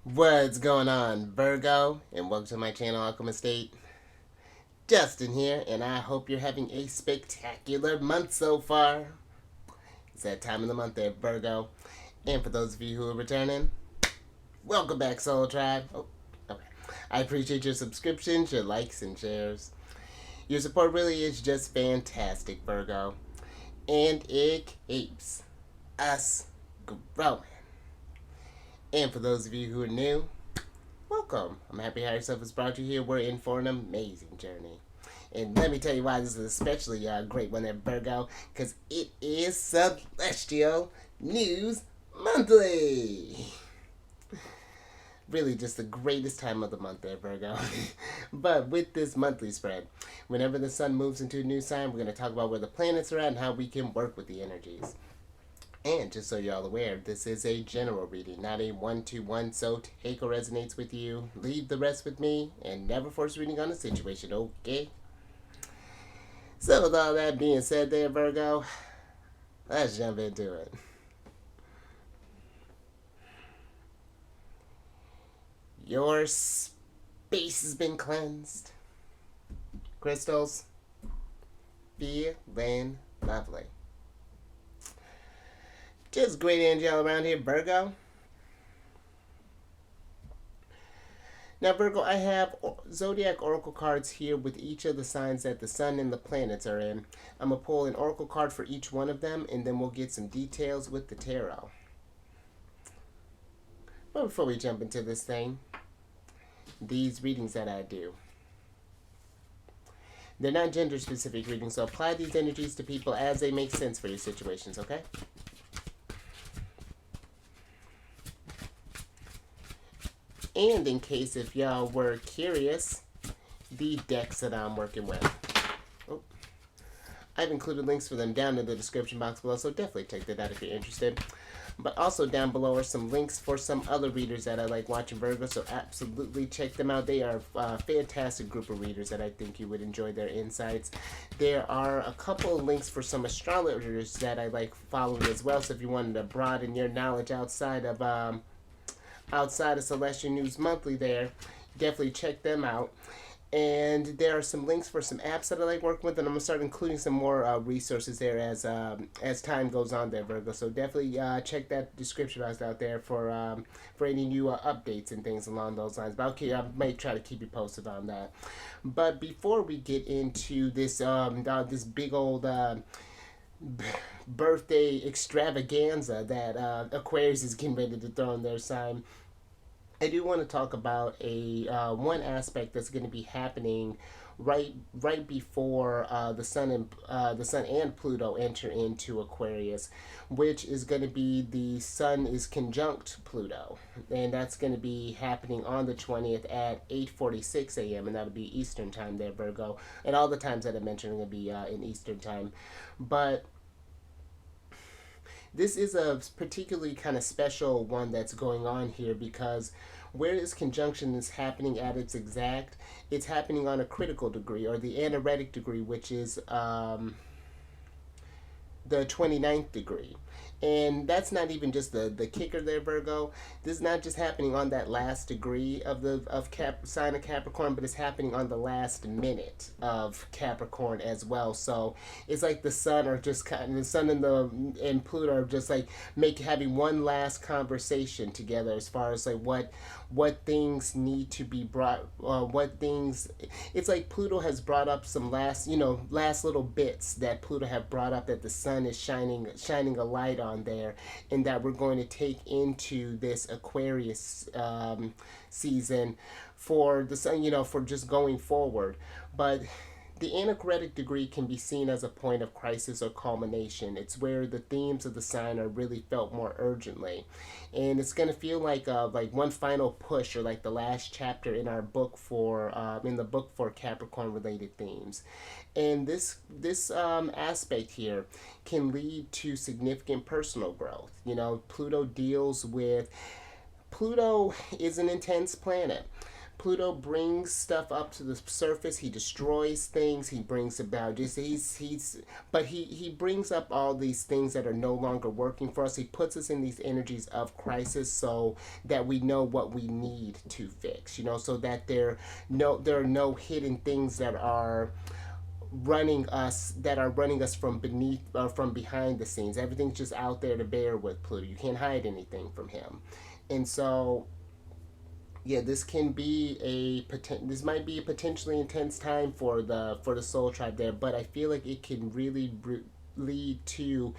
What's going on, Virgo? And welcome to my channel, Alchemist. Justin here, and I hope you're having a spectacular month so far. It's that time of the month there, Virgo. And for those of you who are returning, welcome back, Soul Tribe. Oh, okay. I appreciate your subscriptions, your likes, and shares. Your support really is just fantastic, Virgo. And it keeps us growing. And for those of you who are new, welcome. I'm happy how yourself has brought you here. We're in for an amazing journey. And let me tell you why this is especially a great one at Virgo, because it is Celestial News Monthly. Really just the greatest time of the month there, Virgo. But with this monthly spread, whenever the sun moves into a new sign, we're going to talk about where the planets are at and how we can work with the energies. And just so you're all aware, this is a general reading, not a one-to-one, so take what resonates with you, leave the rest with me, and never force reading on a situation, okay? So with all that being said there, Virgo, let's jump into it. Your space has been cleansed. Crystals, feeling lovely. Just great energy all around here, Virgo. Now, Virgo, I have Zodiac Oracle cards here with each of the signs that the sun and the planets are in. I'm going to pull an Oracle card for each one of them, and then we'll get some details with the tarot. But before we jump into this thing, these readings that I do, they're not gender-specific readings, so apply these energies to people as they make sense for your situations, okay? And in case if y'all were curious, the decks that I'm working with. Oh, I've included links for them down in the description box below, so definitely check that out if you're interested. But also down below are some links for some other readers that I like watching, Virgo, so absolutely check them out. They are a fantastic group of readers that I think you would enjoy their insights. There are a couple of links for some astrologers that I like following as well, so if you wanted to broaden your knowledge outside of Celestial News Monthly there, definitely check them out. And there are some links for some apps that I like working with, and I'm going to start including some more resources there as time goes on there, Virgo. So definitely check that description box out there for any new updates and things along those lines. But okay, I might try to keep you posted on that. But before we get into this this big old birthday extravaganza that Aquarius is getting ready to throw in their sign, I do want to talk about a one aspect that's going to be happening right before the sun and Pluto enter into Aquarius, which is going to be the sun is conjunct Pluto, and that's going to be happening on the 20th at 8:46 a.m. and that'll be Eastern time there, Virgo, and all the times that I mentioned are going to be in Eastern time, but this is a particularly kind of special one that's going on here because where this conjunction is happening at its exact, it's happening on a critical degree or the anaretic degree, which is the 29th degree. And that's not even just the kicker there, Virgo. This is not just happening on that last degree of the sign of Capricorn, but it's happening on the last minute of Capricorn as well. So it's like the sun are just kind of, the sun and Pluto are just like having one last conversation together as far as like what things need to be brought, what things. It's like Pluto has brought up some last little bits that Pluto have brought up that the sun is shining a light on there, and that we're going to take into this Aquarius season for the sun, for just going forward. But the anaretic degree can be seen as a point of crisis or culmination. It's where the themes of the sign are really felt more urgently, and it's going to feel like one final push or like the last chapter in our book in the book for Capricorn related themes. And this aspect here can lead to significant personal growth. Pluto is an intense planet. Pluto brings stuff up to the surface. He destroys things. He brings about just but he brings up all these things that are no longer working for us. He puts us in these energies of crisis so that we know what we need to fix. So that there are no hidden things that are running us from beneath from behind the scenes. Everything's just out there to bear with Pluto. You can't hide anything from him. And so yeah, this might be a potentially intense time for the soul tribe there, but I feel like it can really lead to,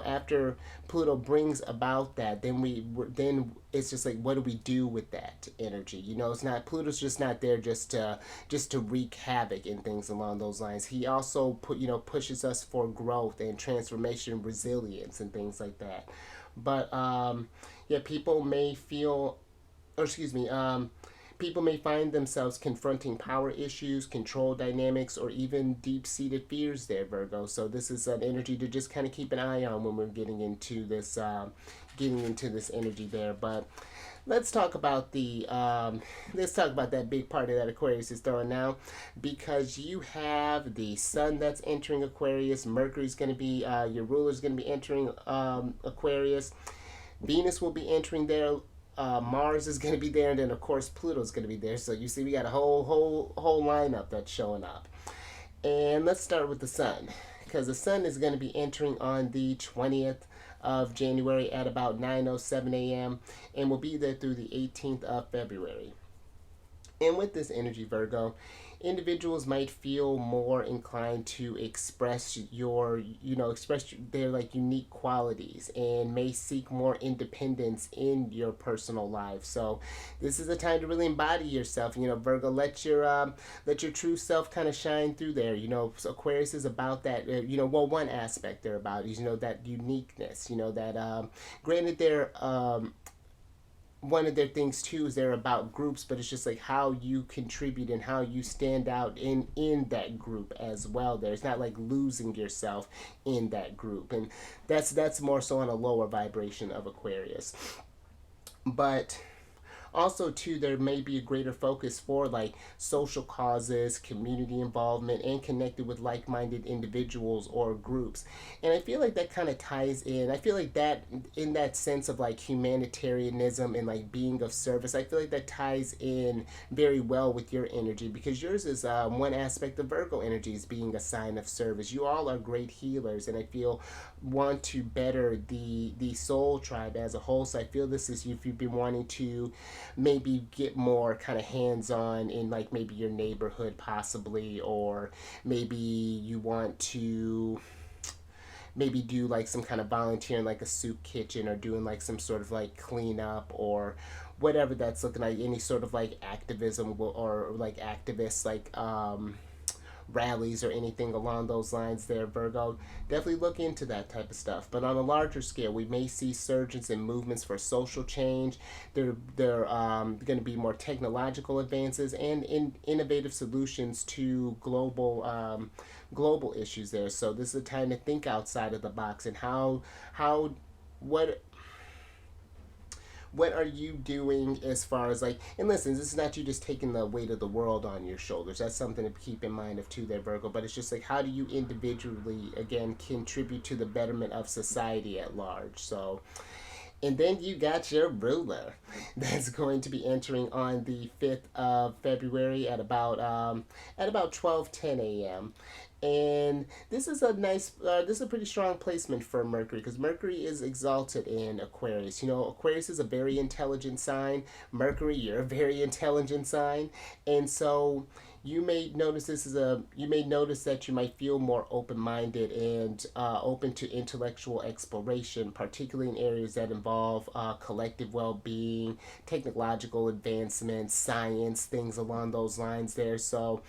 after Pluto brings about that, then it's just like, what do we do with that energy? It's not, Pluto's just not there just to wreak havoc and things along those lines. He also pushes us for growth and transformation, resilience, and things like that. But yeah, people may feel, or excuse me, people may find themselves confronting power issues, control dynamics, or even deep-seated fears there, Virgo. So this is an energy to just kind of keep an eye on when we're getting into this energy there. But let's talk about that big party that Aquarius is throwing now, because you have the Sun that's entering Aquarius. Mercury's going to be your ruler's going to be entering Aquarius. Venus will be entering there. Mars is going to be there, and then of course Pluto's going to be there. So you see, we got a whole lineup that's showing up. And let's start with the Sun, because the Sun is going to be entering on the 20th of January at about 9:07 a.m. and will be there through the 18th of February. And with this energy, Virgo, individuals might feel more inclined to express their like unique qualities, and may seek more independence in your personal life. So this is a time to really embody yourself. Virgo, let your true self kind of shine through there. So Aquarius is about that. One aspect they're about is that uniqueness. That granted they're one of their things too is they're about groups, but it's just like how you contribute and how you stand out in that group as well. There's not like losing yourself in that group, and that's more so on a lower vibration of Aquarius. But also too, there may be a greater focus for like social causes, community involvement, and connected with like-minded individuals or groups. And I feel like that kind of ties in. I feel like that, in that sense of like humanitarianism and like being of service, I feel like that ties in very well with your energy, because yours is one aspect of Virgo energy is being a sign of service. You all are great healers, and I feel want to better the soul tribe as a whole. So I feel this is if you've been wanting to maybe get more kind of hands-on in like maybe your neighborhood possibly, or maybe you want to maybe do like some kind of volunteering like a soup kitchen, or doing like some sort of like cleanup, or whatever that's looking like, any sort of like activism or like activists like rallies or anything along those lines there, Virgo. Definitely look into that type of stuff. But on a larger scale, we may see surges in movements for social change. There going to be more technological advances and innovative solutions to global issues there. So this is a time to think outside of the box, and what are you doing as far as like, and listen, this is not you just taking the weight of the world on your shoulders. That's something to keep in mind of too there, Virgo. But it's just like, how do you individually again contribute to the betterment of society at large? So, and then you got your ruler that's going to be entering on the 5th of February at about 12:10 a.m. And this is a pretty strong placement for Mercury, because Mercury is exalted in Aquarius. Aquarius is a very intelligent sign. Mercury, you're a very intelligent sign. And so you may notice that you might feel more open-minded and open to intellectual exploration, particularly in areas that involve collective well-being, technological advancement, science, things along those lines there. So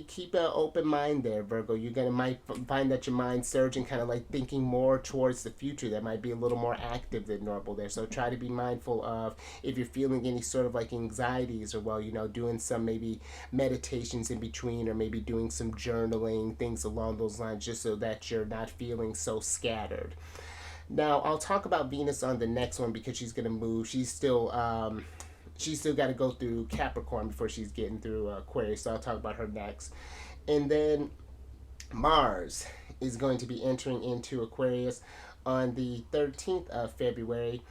keep an open mind there, Virgo. Might find that your mind's surging, kind of like thinking more towards the future. That might be a little more active than normal there. So try to be mindful of if you're feeling any sort of like anxieties, or doing some maybe meditations in between, or maybe doing some journaling, things along those lines, just so that you're not feeling so scattered. Now, I'll talk about Venus on the next one, because she's going to move. She's still she's still got to go through Capricorn before she's getting through Aquarius. So I'll talk about her next. And then Mars is going to be entering into Aquarius on the 13th of February,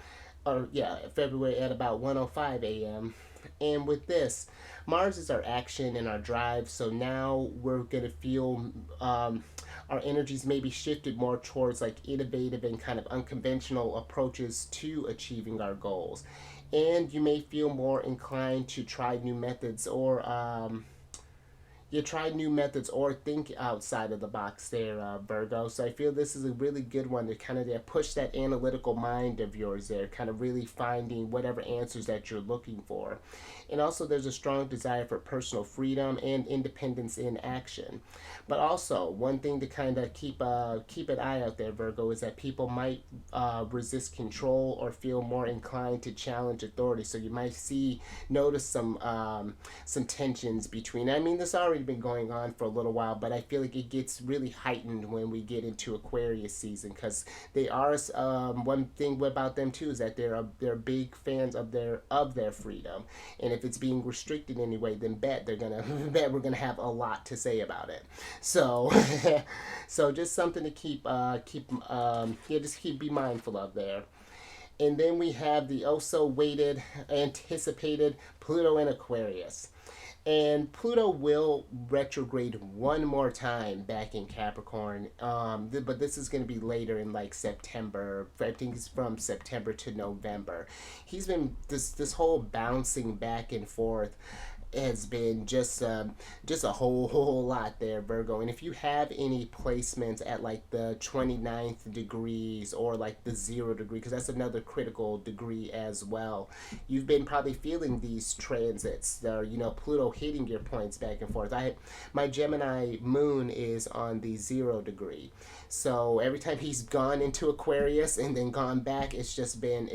or yeah, February at about 1:05 a.m. And with this, Mars is our action and our drive. So now we're gonna feel our energies maybe shifted more towards like innovative and kind of unconventional approaches to achieving our goals. And you may feel more inclined to try new methods or you try new methods or think outside of the box there, Virgo. So I feel this is a really good one to kind of push that analytical mind of yours there, kind of really finding whatever answers that you're looking for. And also there's a strong desire for personal freedom and independence in action. But also one thing to kind of keep an eye out there, Virgo, is that people might resist control or feel more inclined to challenge authority. So you might notice some tensions between. I mean, this already been going on for a little while, but I feel like it gets really heightened when we get into Aquarius season, because they are one thing about them too is that they're big fans of their freedom, and if it's being restricted anyway, then bet we're gonna have a lot to say about it. So so just something to be mindful of there. And then we have the also waited, anticipated Pluto in Aquarius. And Pluto will retrograde one more time back in Capricorn, but this is going to be later in like September. I think it's from September to November. He's been this whole bouncing back and forth has been just a whole lot there, Virgo. And if you have any placements at like the 29th degrees or like the 0 degree, because that's another critical degree as well, you've been probably feeling these transits that are, Pluto hitting your points back and forth. My Gemini moon is on the 0 degree. So every time he's gone into Aquarius and then gone back, it's been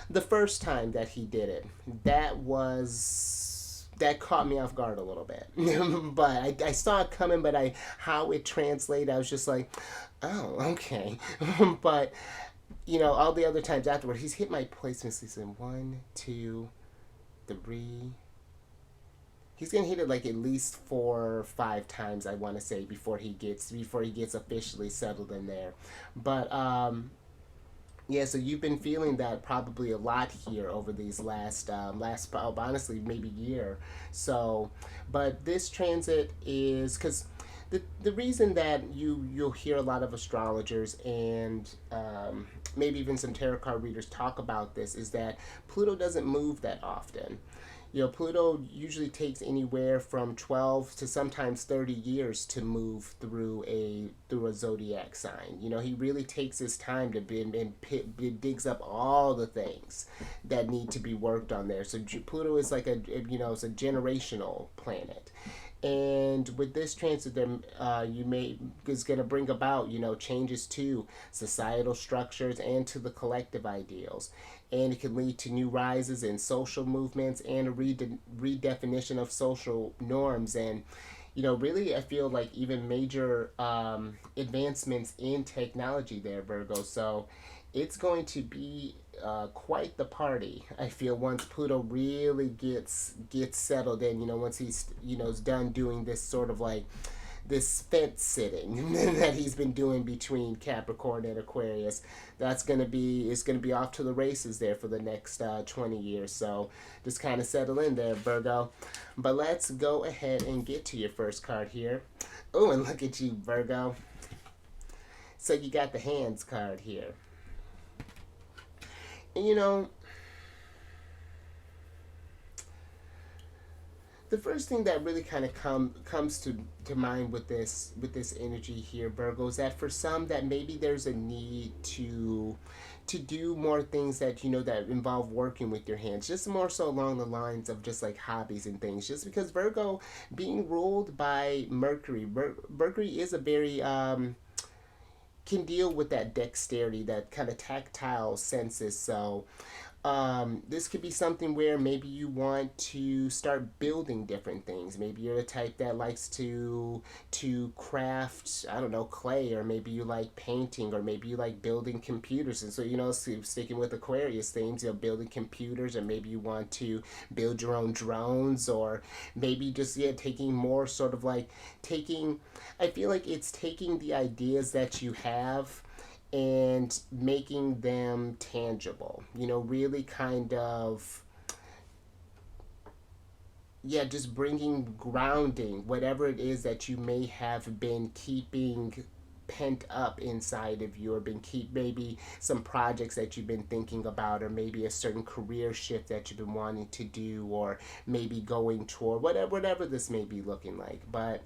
the first time that he did it, that caught me off guard a little bit. But I saw it coming, but how it translated, I was just like, oh, okay. But all the other times afterward, he's hit my placements. He's in 1, 2, 3. He's gonna hit it like at least 4 or 5 times, I want to say, before he gets officially settled in there. But yeah, so you've been feeling that probably a lot here over these last honestly maybe year. So, but this transit is because the reason that you'll hear a lot of astrologers and maybe even some tarot card readers talk about this is that Pluto doesn't move that often. Pluto usually takes anywhere from 12 to sometimes 30 years to move through a zodiac sign. He really takes his time to digs up all the things that need to be worked on there. So Pluto is like it's a generational planet. And with this transit, is going to bring about changes to societal structures and to the collective ideals, and it can lead to new rises in social movements and a redefinition of social norms, and really I feel like even major advancements in technology there, Virgo. So it's going to be quite the party, I feel, once Pluto really gets settled in. Once he's is done doing this sort of like this fence sitting that he's been doing between Capricorn and Aquarius. It's gonna be off to the races there for the next 20 years. So just kind of settle in there, Virgo. But let's go ahead and get to your first card here. Oh, and look at you, Virgo. So you got the Hands card here. And the first thing that really kind of comes to mind with this energy here, Virgo, is that for some that maybe there's a need to do more things that that involve working with your hands, just more so along the lines of just like hobbies and things, just because Virgo being ruled by Mercury is a very can deal with that dexterity, that kind of tactile senses. So This could be something where maybe you want to start building different things. Maybe you're the type that likes to craft, I don't know, clay, or maybe you like painting, or maybe you like building computers. And so, sticking with Aquarius themes, building computers, or maybe you want to build your own drones, or maybe just, taking more sort of like taking, I feel like it's taking the ideas that you have and making them tangible, really kind of, just bringing grounding, whatever it is that you may have been keeping pent up inside of you, or maybe some projects that you've been thinking about, or maybe a certain career shift that you've been wanting to do, or maybe going toward whatever this may be looking like. But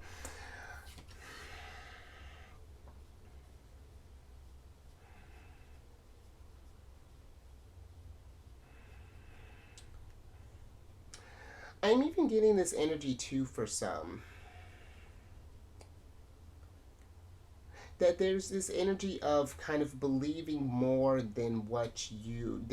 I'm even getting this energy too for some, that there's this energy of kind of believing more than what you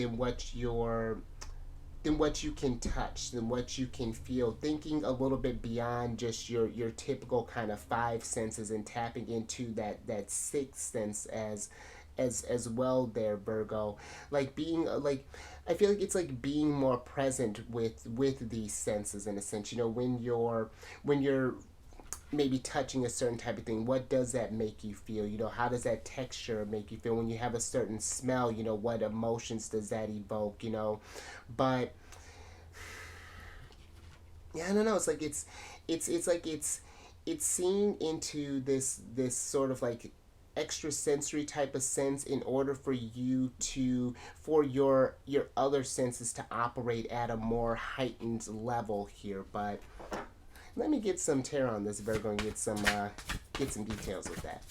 can touch, than what you can feel, thinking a little bit beyond just your typical kind of five senses, and tapping into that sixth sense as well there, Virgo. Like being like, I feel like it's like being more present with these senses, in a sense. When you're maybe touching a certain type of thing, what does that make you feel? How does that texture make you feel? When you have a certain smell, what emotions does that evoke? But yeah, I don't know. It's like it's like it's seeing into this sort of like extrasensory type of sense, in order for your other senses to operate at a more heightened level here. But let me get some tarot on this, Virgo, and get some details with that.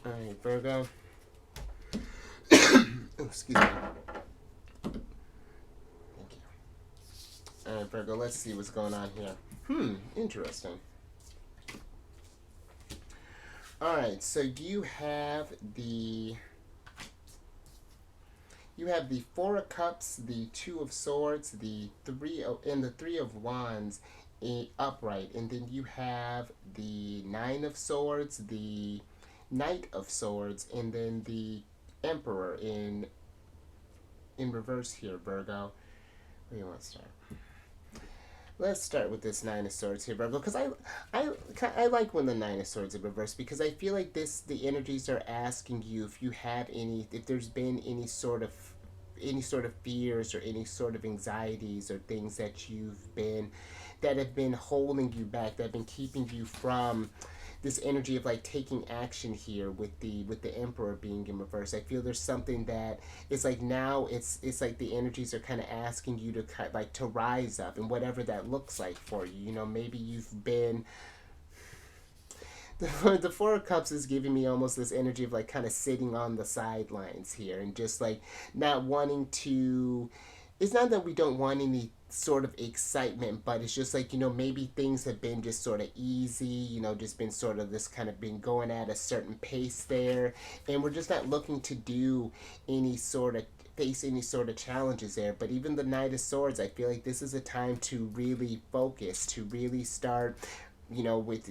All right, Virgo. Oh, excuse me. Thank you. All right, Virgo. Let's see what's going on here. Interesting. All right, so you have the Four of Cups, the Two of Swords, and the Three of Wands upright, and then you have the Nine of Swords, the Knight of Swords, and then the Emperor in reverse here, Virgo. Where do you want to start? Let's start with this Nine of Swords here, Virgo, because I like when the Nine of Swords are reversed, because I feel like the energies are asking you if there's been any sort of fears, or any sort of anxieties, or things that have been holding you back, that have been keeping you from this energy of like taking action here, with the Emperor being in reverse. I feel there's something that it's like now it's like the energies are kind of asking you to rise up, and whatever that looks like for you. Maybe you've been the Four of Cups is giving me almost this energy of like kind of sitting on the sidelines here, and just like not wanting to. It's not that we don't want any sort of excitement, but it's just like, maybe things have been just sort of easy, just been sort of this kind of been going at a certain pace there, and we're just not looking to do face any sort of challenges there. But even the Knight of Swords, I feel like this is a time to really focus, to really start with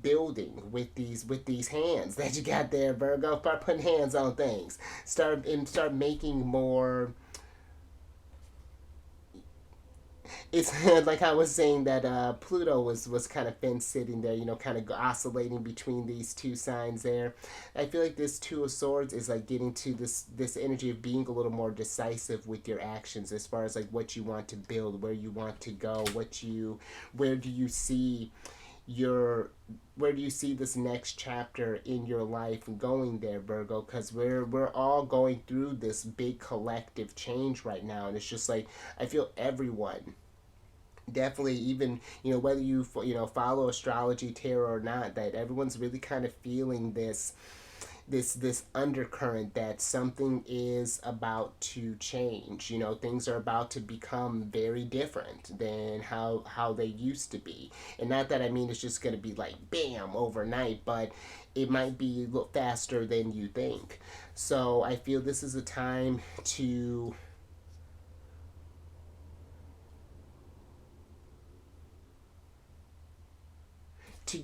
building with these hands that you got there, Virgo. Start putting hands on things. Start making more. it's like I was saying that Pluto was kind of been sitting there, kind of oscillating between these two signs there. I feel like this Two of Swords is like getting to this energy of being a little more decisive with your actions as far as like what you want to build, where you want to go, where do you see your where do you see this next chapter in your life going there, Virgo? Because we're all going through this big collective change right now, and it's just like I feel everyone definitely, even whether you follow astrology, tarot or not, that everyone's really kind of feeling this undercurrent that something is about to change. Things are about to become very different than how they used to be. And not that I mean it's just going to be like bam overnight, but it might be a little faster than you think. So I feel this is a time to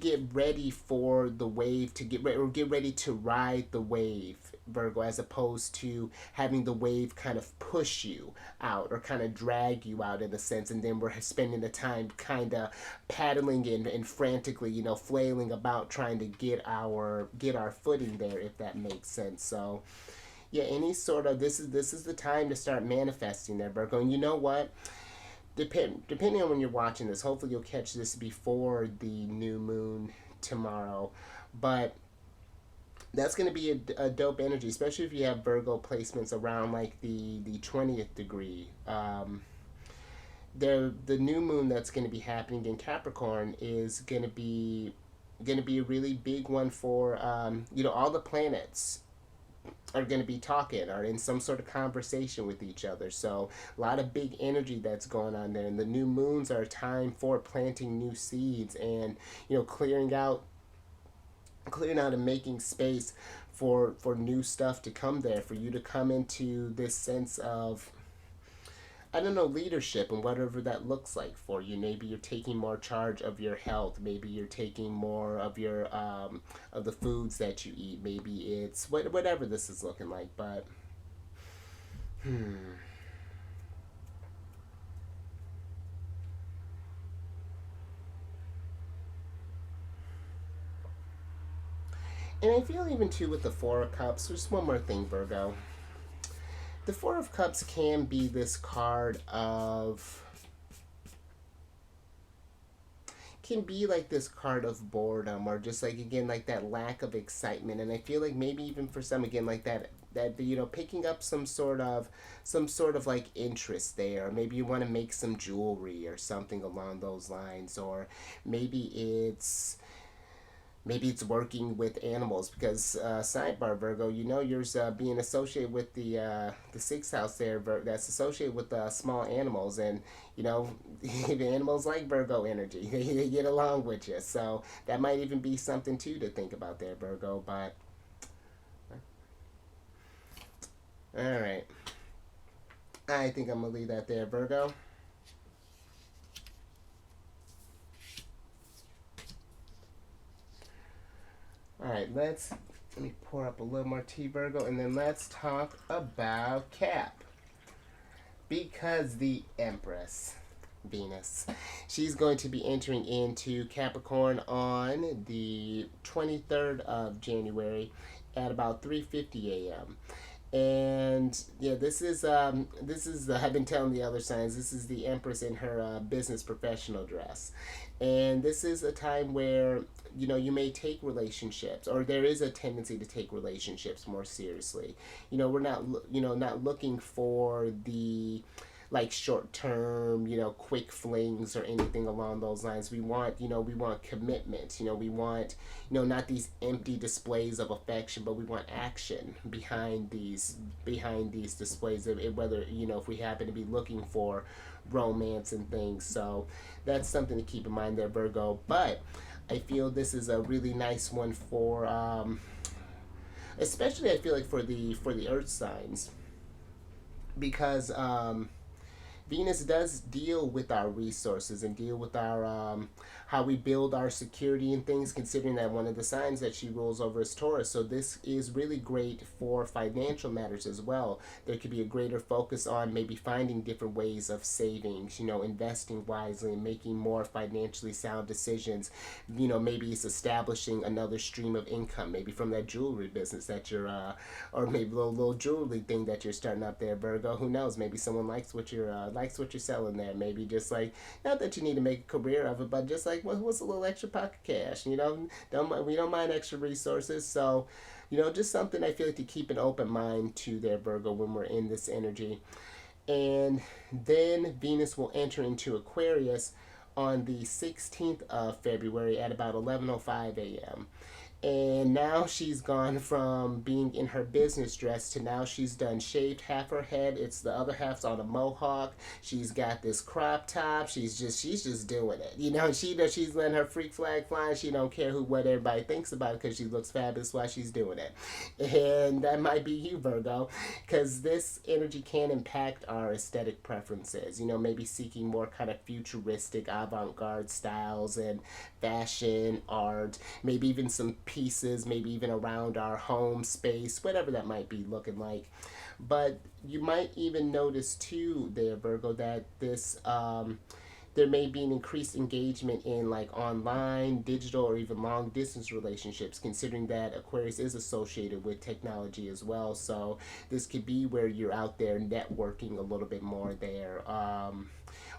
get ready for the wave, to get ready to ride the wave, Virgo, as opposed to having the wave kind of push you out or kind of drag you out in a sense, and then we're spending the time kind of paddling and frantically, flailing about trying to get our footing there, if that makes sense. So yeah, any sort of this is the time to start manifesting there, Virgo. And you know what? Depending on when you're watching this, hopefully you'll catch this before the new moon tomorrow. But that's going to be a dope energy, especially if you have Virgo placements around like the 20th degree. The new moon that's going to be happening in Capricorn is going to be a really big one for all the planets are going to be talking or in some sort of conversation with each other. So a lot of big energy that's going on there, and the new moons are a time for planting new seeds and clearing out and making space for new stuff to come there, for you to come into this sense of, I don't know, leadership and whatever that looks like for you. Maybe you're taking more charge of your health. Maybe you're taking more of your of the foods that you eat. Maybe it's whatever this is looking like. But and I feel even too with the Four of Cups. Just one more thing, Virgo. The Four of Cups can be this card of, can be like this card of boredom, or just like, again, like that lack of excitement. And I feel like maybe even for some, again, like that picking up some sort of like interest there. Maybe you want to make some jewelry or something along those lines, or maybe it's maybe it's working with animals, because sidebar, Virgo, yours being associated with the sixth house there, that's associated with small animals. And the animals like Virgo energy. They get along with you, so that might even be something too to think about there, Virgo. But all right, I think I'm gonna leave that there, Virgo. All right, let me pour up a little more tea, Virgo, and then let's talk about Cap. Because the Empress, Venus, she's going to be entering into Capricorn on the 23rd of January at about 3:50 a.m. And yeah, this is I've been telling the other signs, this is the Empress in her business professional dress. And this is a time where you may take relationships, or there is a tendency to take relationships more seriously. We're not looking for the like short term, quick flings or anything along those lines. We want commitment. We want, not these empty displays of affection, but we want action behind these displays of it, whether, if we happen to be looking for romance and things. So that's something to keep in mind there, Virgo. But I feel this is a really nice one for especially I feel like for the earth signs, because Venus does deal with our resources and deal with our how we build our security and things, considering that one of the signs that she rules over is Taurus. So this is really great for financial matters as well. There could be a greater focus on maybe finding different ways of savings, investing wisely and making more financially sound decisions. Maybe it's establishing another stream of income, maybe from that jewelry business that you're or maybe a little jewelry thing that you're starting up there, Virgo. Who knows? Maybe someone likes what you're selling there. Maybe just like, not that you need to make a career of it, but just like what's a little extra pocket cash? We don't mind extra resources. So, just something I feel like to keep an open mind to there, Virgo, when we're in this energy. And then Venus will enter into Aquarius on the 16th of February at about 11:05 a.m. And now she's gone from being in her business dress to now she's done shaved half her head. It's the other half's on a mohawk. She's got this crop top. She's just doing it. She's letting her freak flag fly. She don't care what everybody thinks about it because she looks fabulous while she's doing it. And that might be you, Virgo, because this energy can impact our aesthetic preferences. Maybe seeking more kind of futuristic avant-garde styles and fashion, art, maybe even some pieces, maybe even around our home space, whatever that might be looking like. But you might even notice too there, Virgo, that this there may be an increased engagement in like online, digital, or even long distance relationships, considering that Aquarius is associated with technology as well. So this could be where you're out there networking a little bit more there.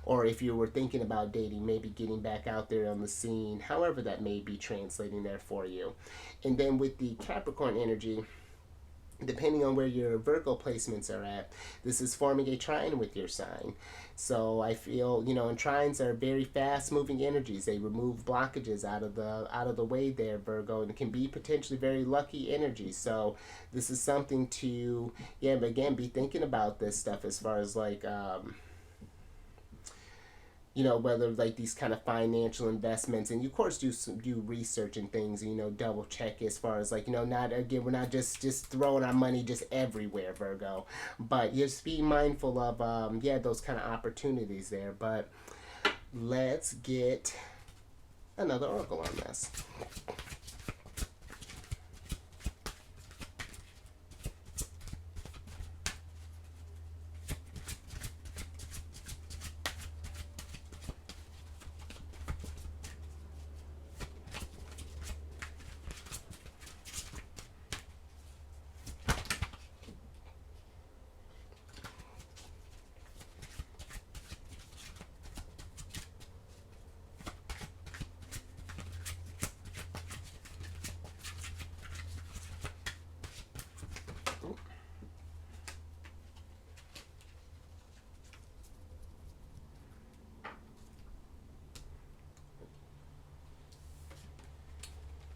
Or if you were thinking about dating, maybe getting back out there on the scene, however that may be translating there for you. And then with the Capricorn energy, depending on where your Virgo placements are at, this is forming a trine with your sign. So I feel, and trines are very fast moving energies. They remove blockages out of the way there, Virgo, and it can be potentially very lucky energy. So this is something to, but again, be thinking about this stuff as far as like whether like these kind of financial investments, and you of course do research and things, double check as far as like, not, again, we're not just throwing our money just everywhere, Virgo, but just be mindful of those kind of opportunities there. But let's get another oracle on this.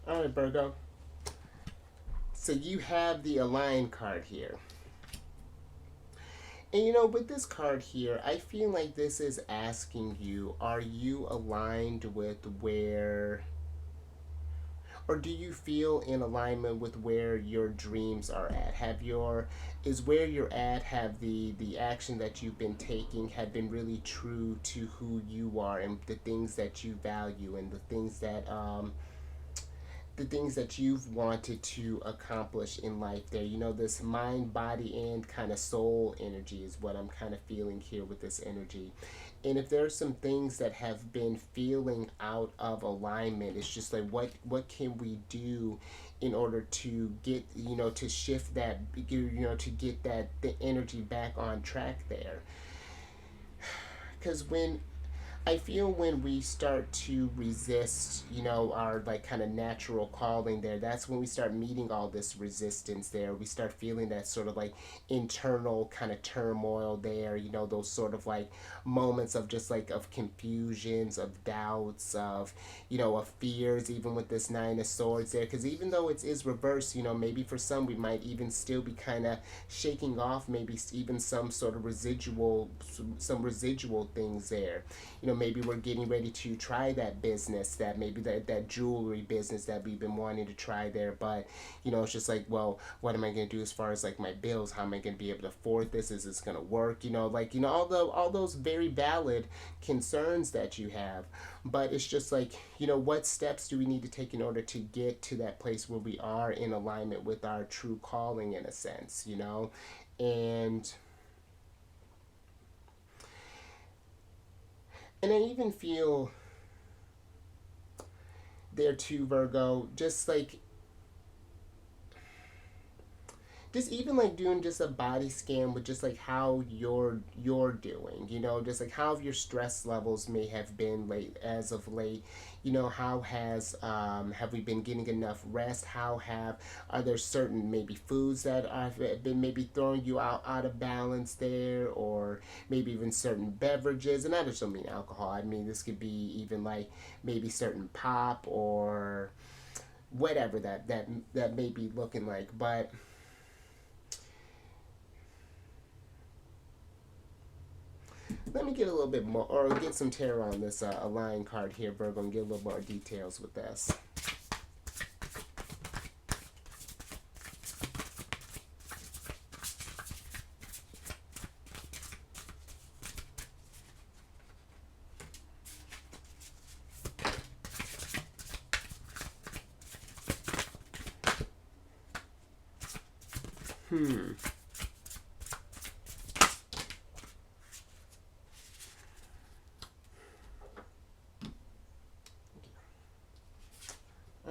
All right, Virgo. So you have the Align card here. And with this card here, I feel like this is asking you, are you aligned with where, or do you feel in alignment with where your dreams are at? Is where you're at, have the action that you've been taking have been really true to who you are and the things that you value and the things that you've wanted to accomplish in life there. This mind, body, and kind of soul energy is what I'm kind of feeling here with this energy. And if there's some things that have been feeling out of alignment, it's just like, what can we do in order to get, to shift that, to get the energy back on track there. Because I feel when we start to resist, our like kind of natural calling there, that's when we start meeting all this resistance there. We start feeling that sort of like internal kind of turmoil there, those sort of like moments of just like of confusions, of doubts, of fears, even with this Nine of Swords there. Because even though it is reversed, maybe for some we might even still be kind of shaking off maybe even some sort of residual things there. maybe we're getting ready to try that business, that maybe that jewelry business that we've been wanting to try there, but it's just like, well, what am I going to do as far as like my bills? How am I going to be able to afford this? Is this going to work? All those very valid concerns that you have, but it's just like, what steps do we need to take in order to get to that place where we are in alignment with our true calling, in a sense, and I even feel there too, Virgo, just even like doing just a body scan with just like how you're doing, just like how your stress levels may have been late as of late. How has have we been getting enough rest? How have Are there certain maybe foods that have been maybe throwing you out of balance there, or maybe even certain beverages? And I just don't mean alcohol. I mean, this could be even like maybe certain pop or whatever that may be looking like. But let me get a little bit more, or get some tarot on this Align card here, Virgo, and get a little more details with this.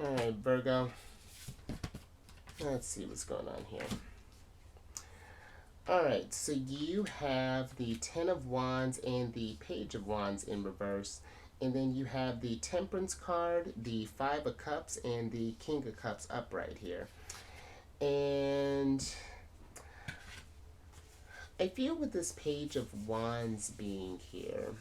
All right, Virgo. Let's see what's going on here. All right, so you have the Ten of Wands and the Page of Wands in reverse. And then you have the Temperance card, the Five of Cups, and the King of Cups upright here. And I feel with this Page of Wands being here,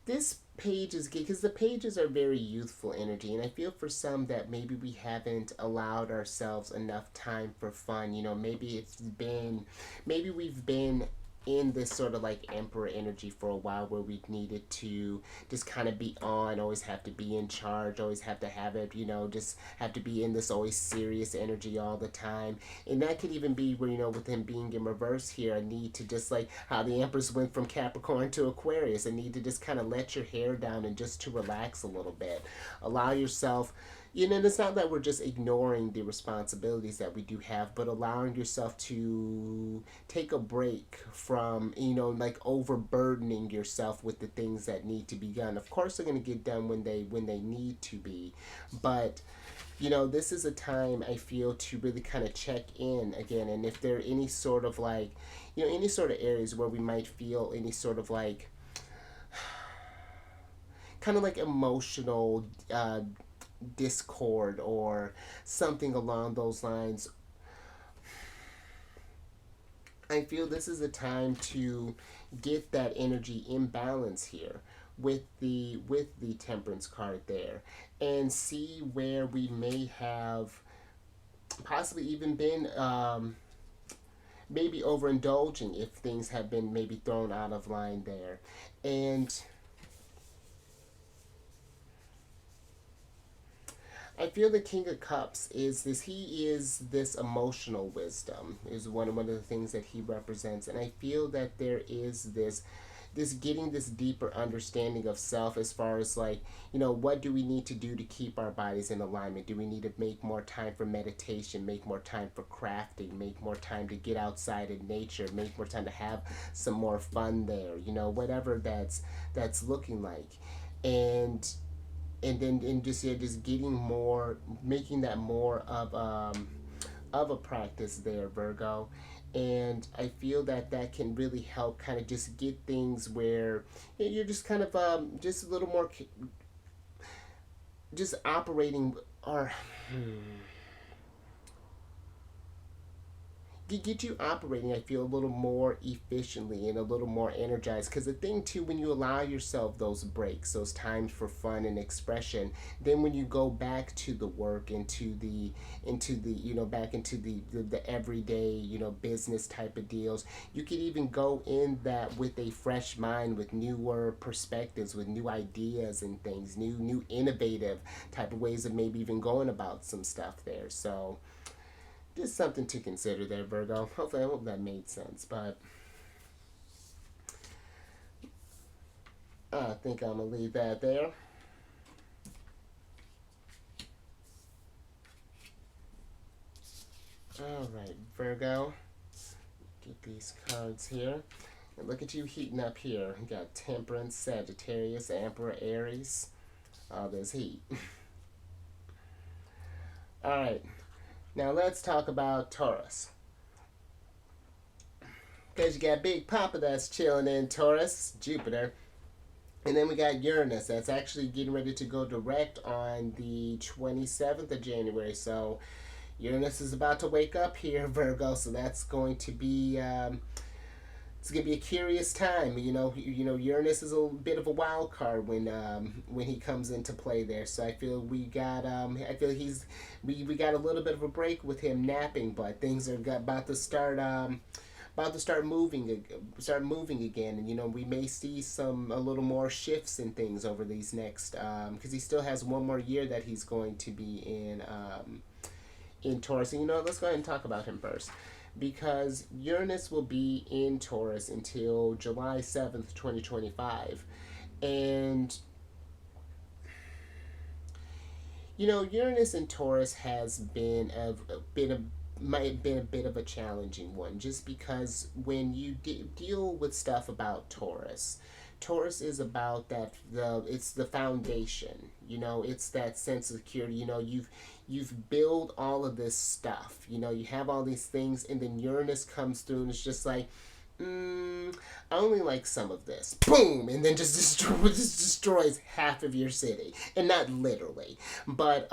this page is good because the pages are very youthful energy, and I feel for some that maybe we haven't allowed ourselves enough time for fun. Maybe we've been in this sort of like emperor energy for a while, where we needed to just kind of be on, always have to be in charge, always have to have it, just have to be in this always serious energy all the time. And that could even be where, with him being in reverse here, a need to just like how the Empress went from Capricorn to Aquarius, a need to just kind of let your hair down and just to relax a little bit. Allow yourself, it's not that we're just ignoring the responsibilities that we do have, but allowing yourself to take a break from, like overburdening yourself with the things that need to be done. Of course, they're going to get done when they need to be, but this is a time I feel to really kind of check in again, and if there are any sort of like, any sort of areas where we might feel any sort of like, kind of like emotional discord or something along those lines. I feel this is a time to get that energy in balance here with the Temperance card there, and see where we may have possibly even been maybe overindulging, if things have been maybe thrown out of line there. And I feel the King of Cups is this. He is this emotional wisdom. Is one of the things that he represents, and I feel that there is this getting this deeper understanding of self, as far as like, what do we need to do to keep our bodies in alignment? Do we need to make more time for meditation, make more time for crafting, make more time to get outside in nature, make more time to have some more fun there, whatever that's looking like. And then just getting more, making that more of a practice there, Virgo. And I feel that can really help kind of just get things where you're just kind of just a little more just operating, or get you operating, I feel, a little more efficiently and a little more energized. Because the thing too, when you allow yourself those breaks, those times for fun and expression, then when you go back to the work, into the back into the everyday, business type of deals, you could even go in that with a fresh mind, with newer perspectives, with new ideas and things, new innovative type of ways of maybe even going about some stuff there. So just something to consider there, Virgo. Hopefully, I hope that made sense. But I think I'm going to leave that there. All right, Virgo. Get these cards here. And look at you heating up here. You got Temperance, Sagittarius, Emperor, Aries. Oh, there's heat. All right. Now let's talk about Taurus. Because you got Big Papa that's chilling in Taurus, Jupiter. And then we got Uranus that's actually getting ready to go direct on the 27th of January. So Uranus is about to wake up here, Virgo. So that's going to be it's gonna be a curious time. Uranus is a bit of a wild card when he comes into play there. So I feel we got a little bit of a break with him napping, but things are about to start moving again, and we may see a little more shifts in things over these next, because he still has one more year that he's going to be in Taurus. And let's go ahead and talk about him first, because Uranus will be in Taurus until July 7th, 2025. And Uranus in Taurus has been might have been a bit of a challenging one, just because when you deal with stuff about Taurus is about it's the foundation. It's that sense of security. You've built all of this stuff. You have all these things, and then Uranus comes through, and it's just like, I only like some of this. Boom! And then just destroys half of your city. And not literally, but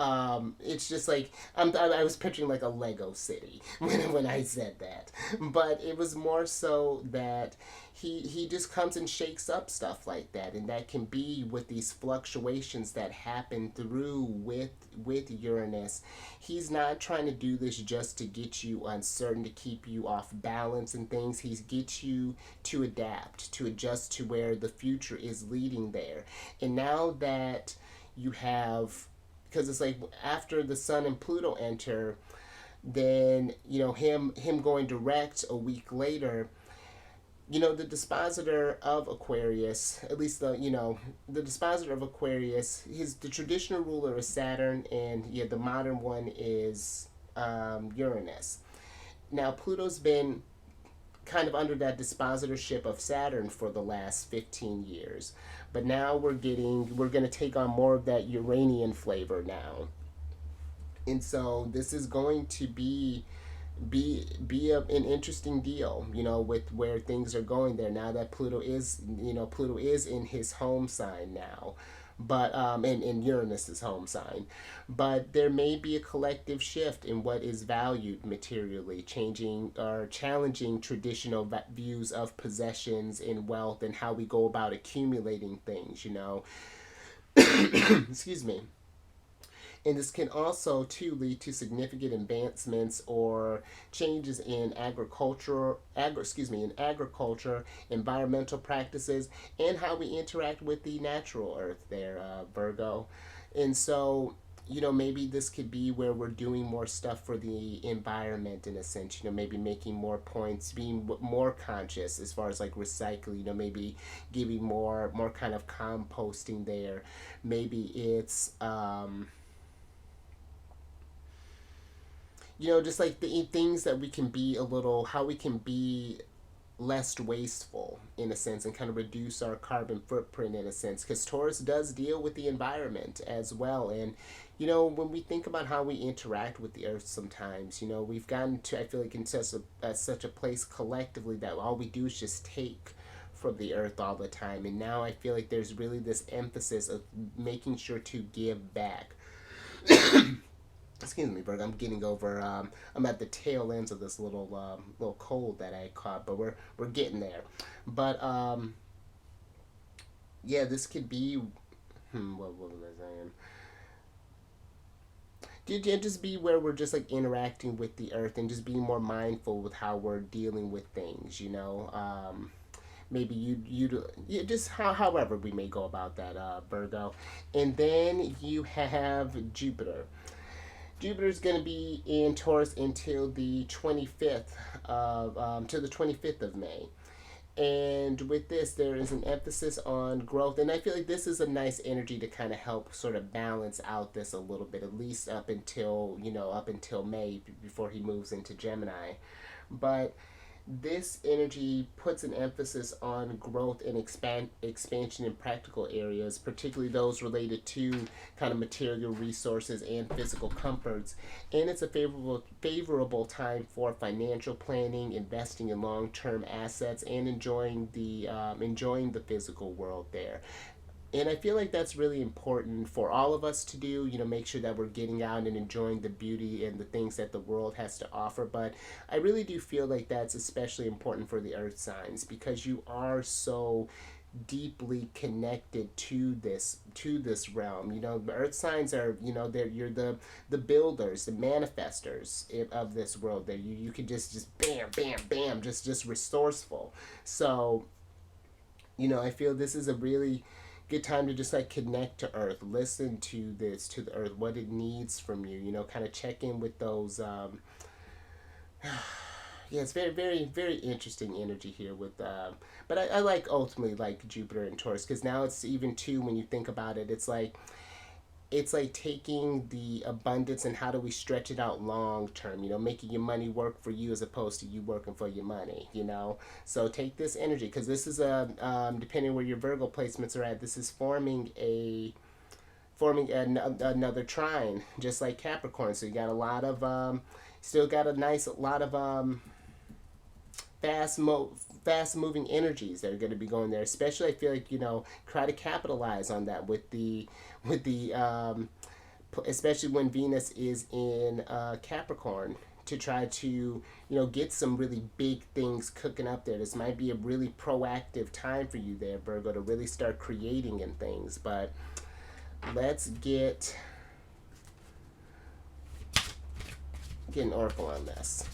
it's just like, I was picturing like a Lego city when I said that. But it was more so that he just comes and shakes up stuff like that, and that can be with these fluctuations that happen through with Uranus. He's not trying to do this just to get you uncertain, to keep you off balance and things. He gets you to adapt, to adjust to where the future is leading there. And now that you have, because it's like after the Sun and Pluto enter, then him going direct a week later, the dispositor of Aquarius, at least the dispositor of Aquarius, the traditional ruler is Saturn, and the modern one is Uranus. Now Pluto's been kind of under that dispositorship of Saturn for the last 15 years, but now we're going to take on more of that Uranian flavor now, and so this is going to be an interesting deal, with where things are going there now that Pluto is in his home sign now, but in Uranus's home sign. But there may be a collective shift in what is valued materially, changing or challenging traditional views of possessions and wealth and how we go about accumulating things. Excuse me. And this can also too lead to significant advancements or changes in agriculture, environmental practices, and how we interact with the natural earth there, Virgo. And so, maybe this could be where we're doing more stuff for the environment in a sense, maybe making more points, being more conscious as far as like recycling, maybe giving more kind of composting there. Maybe it's, just like the things that we can be how we can be less wasteful in a sense, and kind of reduce our carbon footprint in a sense, because Taurus does deal with the environment as well. And when we think about how we interact with the earth sometimes, we've gotten to, I feel like, in such a place collectively that all we do is just take from the earth all the time. And now I feel like there's really this emphasis of making sure to give back. excuse me, Virgo. I'm getting over. I'm at the tail ends of this little cold that I caught, but we're getting there. But yeah, this could be. What was I saying? Did it just be where we're just like interacting with the earth and just being more mindful with how we're dealing with things, you know? Maybe you just however we may go about that, Virgo. And then you have Jupiter. Jupiter's going to be in Taurus until the 25th to the 25th of May. And with this, there is an emphasis on growth. And I feel like this is a nice energy to kind of help sort of balance out this a little bit, at least up until, up until May before he moves into Gemini. But this energy puts an emphasis on growth and expansion in practical areas, particularly those related to kind of material resources and physical comforts. And it's a favorable time for financial planning, investing in long-term assets, and enjoying the physical world there. And I feel like that's really important for all of us to do, make sure that we're getting out and enjoying the beauty and the things that the world has to offer. But I really do feel like that's especially important for the earth signs, because you are so deeply connected to this realm. The earth signs are, you're the builders, the manifestors of this world. There you can just bam bam bam, just resourceful. So I feel this is a really good time to just like connect to earth, listen to the earth, what it needs from you, kind of check in with those yeah, it's very very very interesting energy here with but I like ultimately like Jupiter and Taurus, because now it's even too, when you think about it, it's like taking the abundance and how do we stretch it out long term, making your money work for you as opposed to you working for your money. So take this energy, because this is depending where your Virgo placements are at, this is another trine, just like Capricorn. So you got a lot of still got a nice lot of fast moving energies that are going to be going there. Especially, I feel like try to capitalize on that with the especially when Venus is in Capricorn, to try to get some really big things cooking up there. This might be a really proactive time for you there, Virgo, to really start creating and things. But let's get an oracle on this.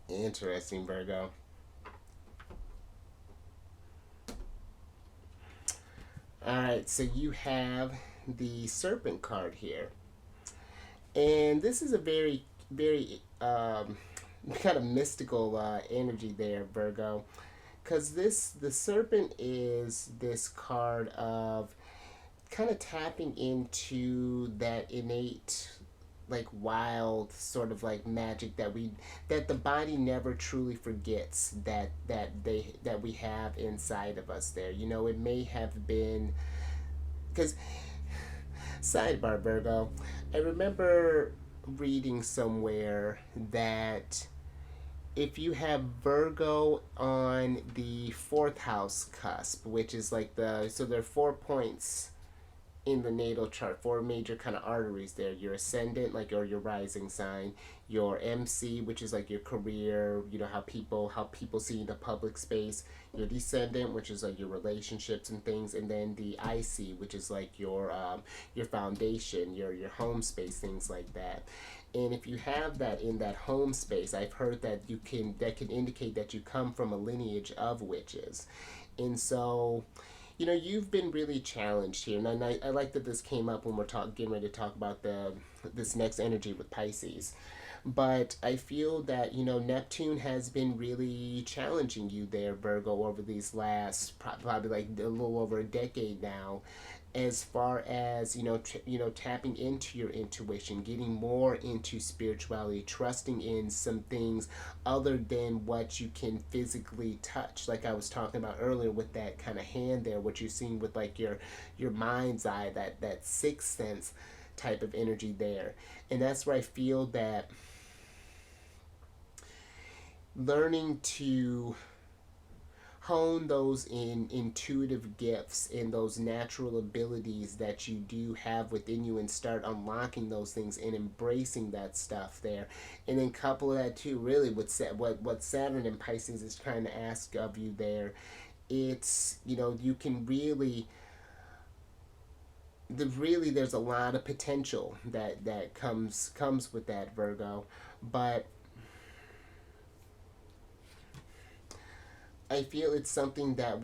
Interesting, Virgo. All right, so you have the Serpent card here, and this is a very, very kind of mystical energy there, Virgo, because the Serpent is this card of kind of tapping into that innate, like, wild sort of like magic that the body never truly forgets that we have inside of us there. It may have been, because, sidebar, Virgo, I remember reading somewhere that if you have Virgo on the fourth house cusp, which is like so there are 4 points in the natal chart, four major kind of arteries there: your ascendant, like, or your rising sign; your MC, which is like your career, you know, how people see the public space; your descendant, which is like your relationships and things; and then the IC, which is like your foundation, your home space, things like that. And if you have that in that home space, I've heard that that can indicate that you come from a lineage of witches. And so, you've been really challenged here, and I like that this came up when we're getting ready to talk about this next energy with Pisces. But I feel that Neptune has been really challenging you there, Virgo, over these last probably like a little over a decade now, as far as tapping into your intuition, getting more into spirituality, trusting in some things other than what you can physically touch, like I was talking about earlier with that kind of hand there, what you're seeing with like your mind's eye, that sixth sense type of energy there. And that's where I feel that learning to hone those intuitive gifts and those natural abilities that you do have within you, and start unlocking those things and embracing that stuff there. And then couple that too, really, with what Saturn and Pisces is trying to ask of you there. It's, you can really there's a lot of potential that comes with that, Virgo. But I feel it's something that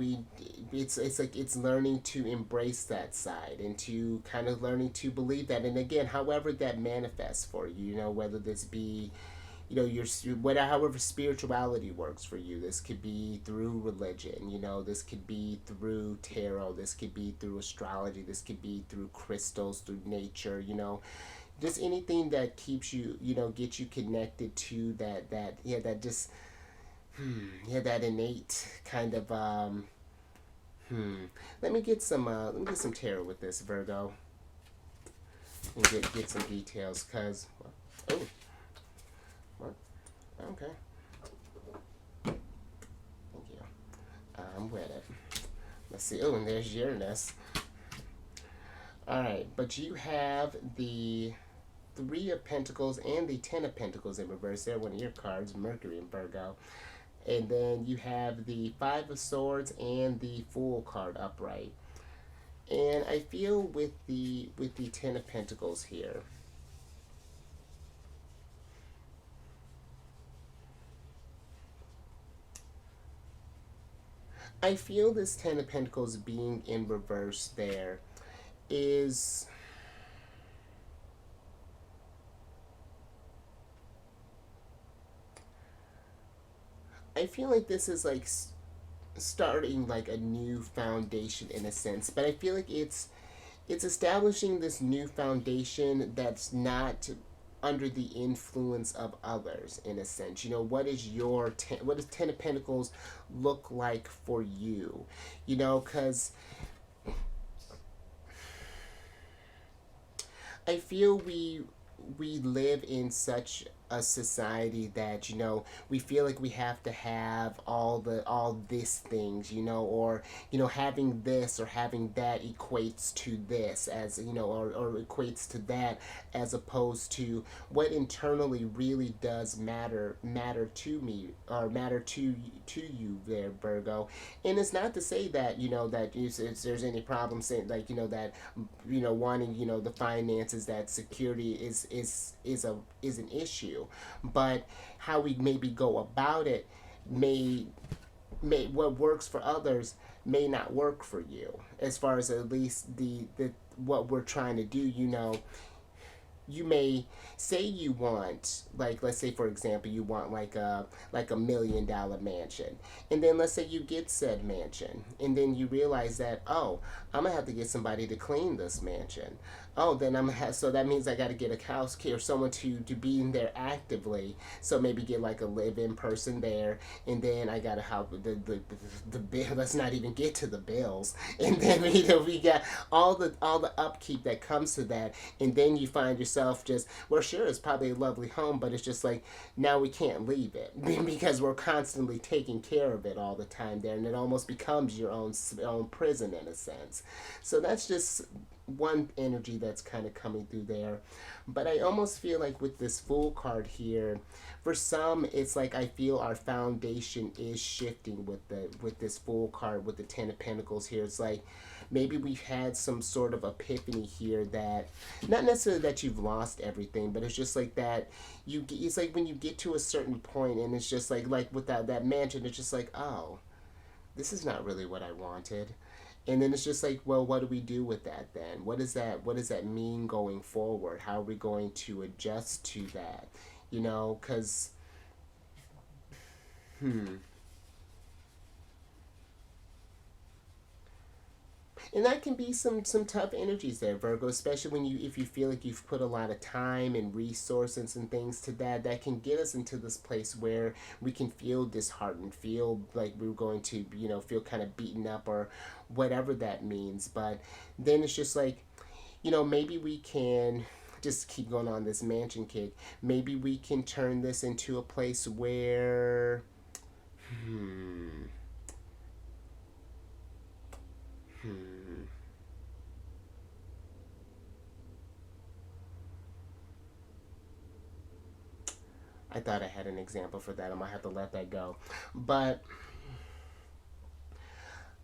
it's like it's learning to embrace that side, and to kind of learning to believe that. And again, however that manifests for you, whether this be, whatever, however spirituality works for you. This could be through religion, this could be through tarot, this could be through astrology, this could be through crystals, through nature, just anything that keeps you, gets you connected to that just that innate kind of let me get some tarot with this, Virgo, and get some details, cuz oh, what? Okay, thank you. I'm with it. Let's see. Oh, and there's Uranus. All right, but you have the Three of Pentacles and the Ten of Pentacles in reverse there, one of your cards, Mercury in Virgo. And then you have the Five of Swords and the Fool card upright. And I feel with the Ten of Pentacles here, I feel this Ten of Pentacles being in reverse there is, I feel like this is like starting like a new foundation in a sense, but I feel like it's establishing this new foundation that's not under the influence of others, in a sense. What is what does Ten of Pentacles look like for you? Because I feel we live in such a society that we feel like we have to have all these things, or having this or having that equates to this, as or equates to that, as opposed to what internally really does matter to me, or matter to you there, Virgo. And it's not to say that that if there's any problem saying, like, that wanting the finances, that security is an issue, but how we maybe go about it may what works for others may not work for you, as far as at least the what we're trying to do. You may say you want, like, let's say for example, you want like a $1 million mansion, and then let's say you get said mansion, and then you realize that, oh, I'm gonna have to get somebody to clean this mansion. Oh, then so that means I got to get a house key or someone to be in there actively. So maybe get like a live-in person there, and then I got to help the bill. Let's not even get to the bills, and then we got all the upkeep that comes to that, and then you find yourself yourself just, well, sure, it's probably a lovely home, but it's just like, now we can't leave it because we're constantly taking care of it all the time there, and it almost becomes your own prison in a sense. So that's just one energy that's kind of coming through there. But I almost feel like with this Fool card here, for some it's like I feel our foundation is shifting with this Fool card with the Ten of Pentacles here. It's like maybe we've had some sort of epiphany here, that not necessarily that you've lost everything, but it's just like that it's like when you get to a certain point and it's just like with that mansion, it's just like, oh, this is not really what I wanted. And then it's just like, well, what do we do with that then? What does that mean going forward? How are we going to adjust to that? You know, because and that can be some tough energies there, Virgo, especially when if you feel like you've put a lot of time and resources and things to that can get us into this place where we can feel disheartened, feel like we're going to, feel kind of beaten up or whatever that means. But then it's just like, maybe we can just keep going on this mansion kick. Maybe we can turn this into a place where hmm hmm I thought I had an example for that. I might have to let that go. But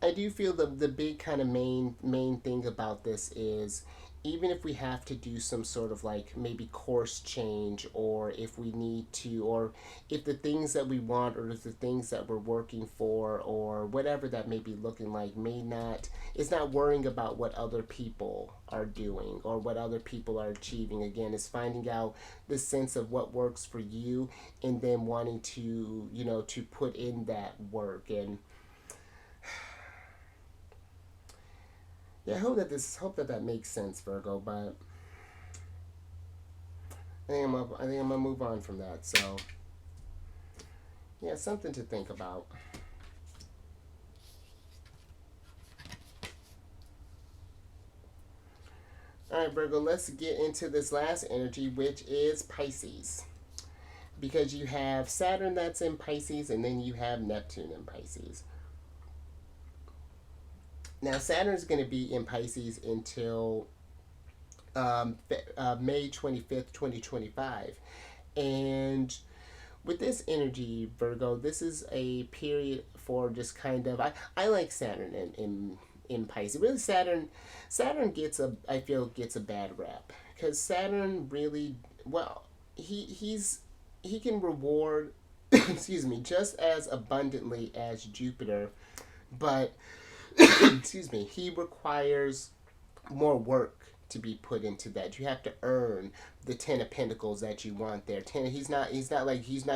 I do feel the big kind of main thing about this is, even if we have to do some sort of like maybe course change, or if we need to, or if the things that we want, or if the things that we're working for, or whatever that may be looking like, may not, it's not worrying about what other people are doing or what other people are achieving. Again, it's finding out the sense of what works for you, and then wanting to, to put in that work. And yeah, hope that makes sense, Virgo. But I think I'm gonna move on from that. So yeah, something to think about. All right, Virgo. Let's get into this last energy, which is Pisces, because you have Saturn that's in Pisces, and then you have Neptune in Pisces. Now Saturn is going to be in Pisces until May 25th, 2025. And with this energy, Virgo, this is a period for just kind of, I like Saturn in Pisces. Really, Saturn I feel gets a bad rap, because Saturn really, well, he can reward excuse me, just as abundantly as Jupiter, but excuse me, he requires more work to be put into that. You have to earn the Ten of Pentacles that you want there. He's not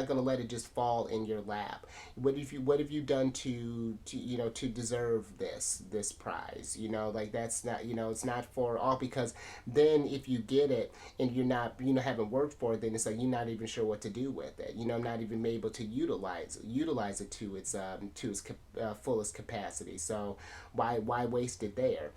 gonna let it just fall in your lap. What have you done to deserve this prize? Like, that's not, it's not for all, because then if you get it and you're not, haven't worked for it, then it's like you're not even sure what to do with it. Not even able to utilize it to its fullest capacity. So why waste it there?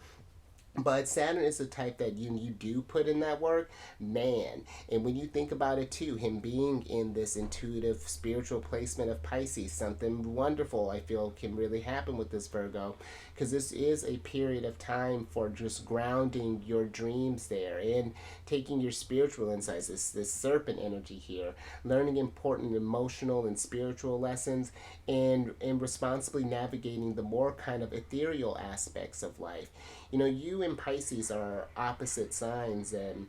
But Saturn is the type that you do put in that work, man. And when you think about it too, him being in this intuitive spiritual placement of Pisces, something wonderful I feel can really happen with this, Virgo, because this is a period of time for just grounding your dreams there, and taking your spiritual insights, this serpent energy here, learning important emotional and spiritual lessons, and responsibly navigating the more kind of ethereal aspects of life. You and Pisces are opposite signs, and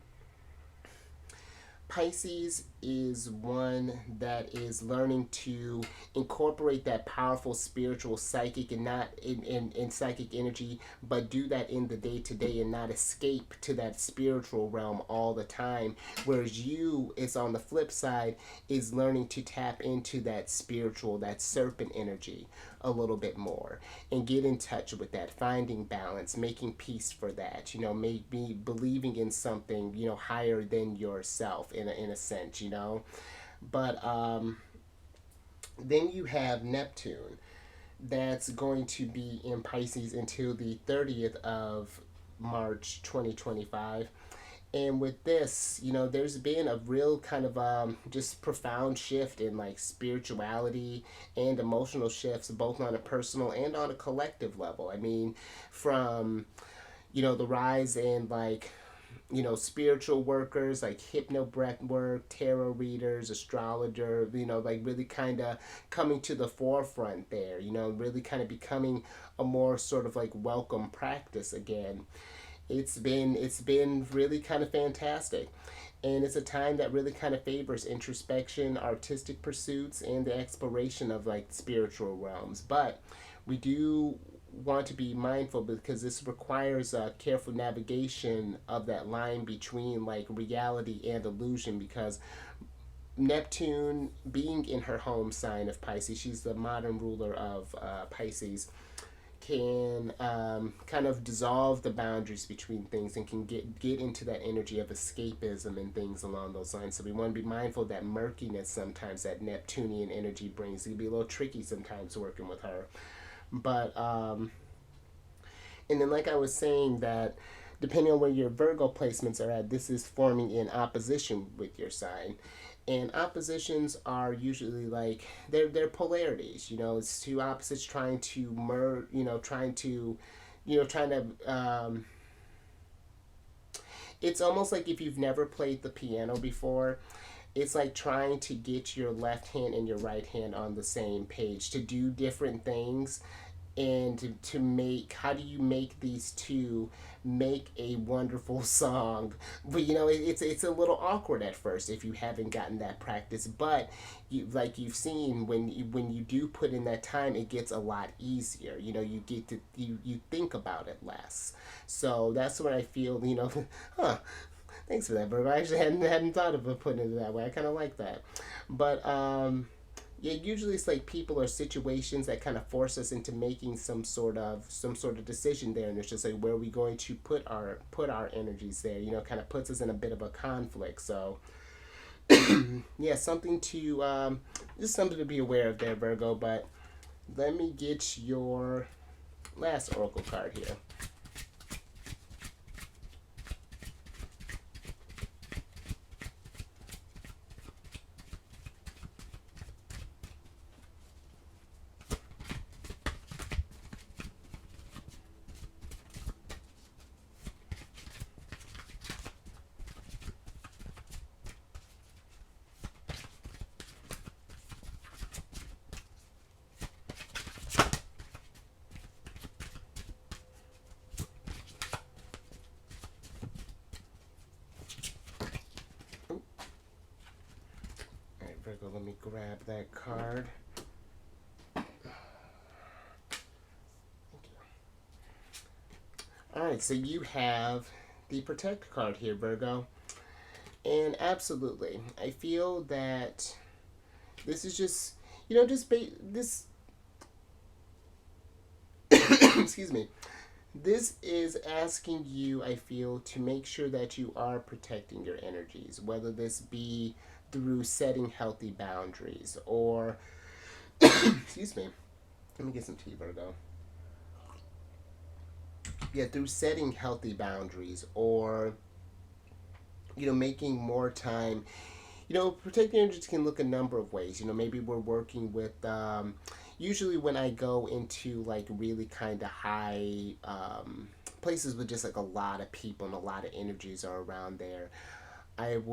Pisces is one that is learning to incorporate that powerful spiritual psychic, and not in psychic energy, but do that in the day to day, and not escape to that spiritual realm all the time. Whereas you, is on the flip side, is learning to tap into that spiritual, that serpent energy a little bit more, and get in touch with that, finding balance, making peace for that, maybe believing in something, higher than yourself in a sense, But then you have Neptune that's going to be in Pisces until the 30th of March 2025. And with this, there's been a real kind of just profound shift in like spirituality and emotional shifts, both on a personal and on a collective level. I mean, from the rise in like spiritual workers like hypno breath work, tarot readers, astrologer, like really kind of coming to the forefront there, really kind of becoming a more sort of like welcome practice again. It's been really kind of fantastic. And it's a time that really kind of favors introspection, artistic pursuits, and the exploration of like spiritual realms. But we do want to be mindful because this requires a careful navigation of that line between like reality and illusion, because Neptune being in her home sign of Pisces, she's the modern ruler of Pisces, can kind of dissolve the boundaries between things and can get into that energy of escapism and things along those lines. So we want to be mindful of that murkiness sometimes that Neptunian energy brings. It can be a little tricky sometimes working with her. But and then like I was saying that depending on where your Virgo placements are at, this is forming in opposition with your sign. And oppositions are usually like they're polarities. It's two opposites trying to merge. Trying to. It's almost like if you've never played the piano before, it's like trying to get your left hand and your right hand on the same page to do different things, and to make, how do you make these two make a wonderful song? But it's a little awkward at first if you haven't gotten that practice, but you've seen, when you do put in that time, it gets a lot easier. You get to you think about it less. So that's what I feel. Huh, thanks for that, Virgo. I actually hadn't thought of it putting it that way. I kind of like that. But yeah, usually it's like people or situations that kind of force us into making some sort of decision there, and it's just like, where are we going to put our energies there? Kind of puts us in a bit of a conflict. So yeah, just something to be aware of there, Virgo. But let me get your last oracle card here. All right, Virgo, let me grab that card. All right, so you have the Protect card here, Virgo. And absolutely, I feel that this is just, this, excuse me, this is asking you, I feel, to make sure that you are protecting your energies, whether this be through setting healthy boundaries or, excuse me, let me get some tea, Virgo. Yeah, through setting healthy boundaries, or making more time. Protecting energies can look a number of ways. Maybe we're working with, usually when I go into like really kind of high places with just like a lot of people and a lot of energies are around there, I have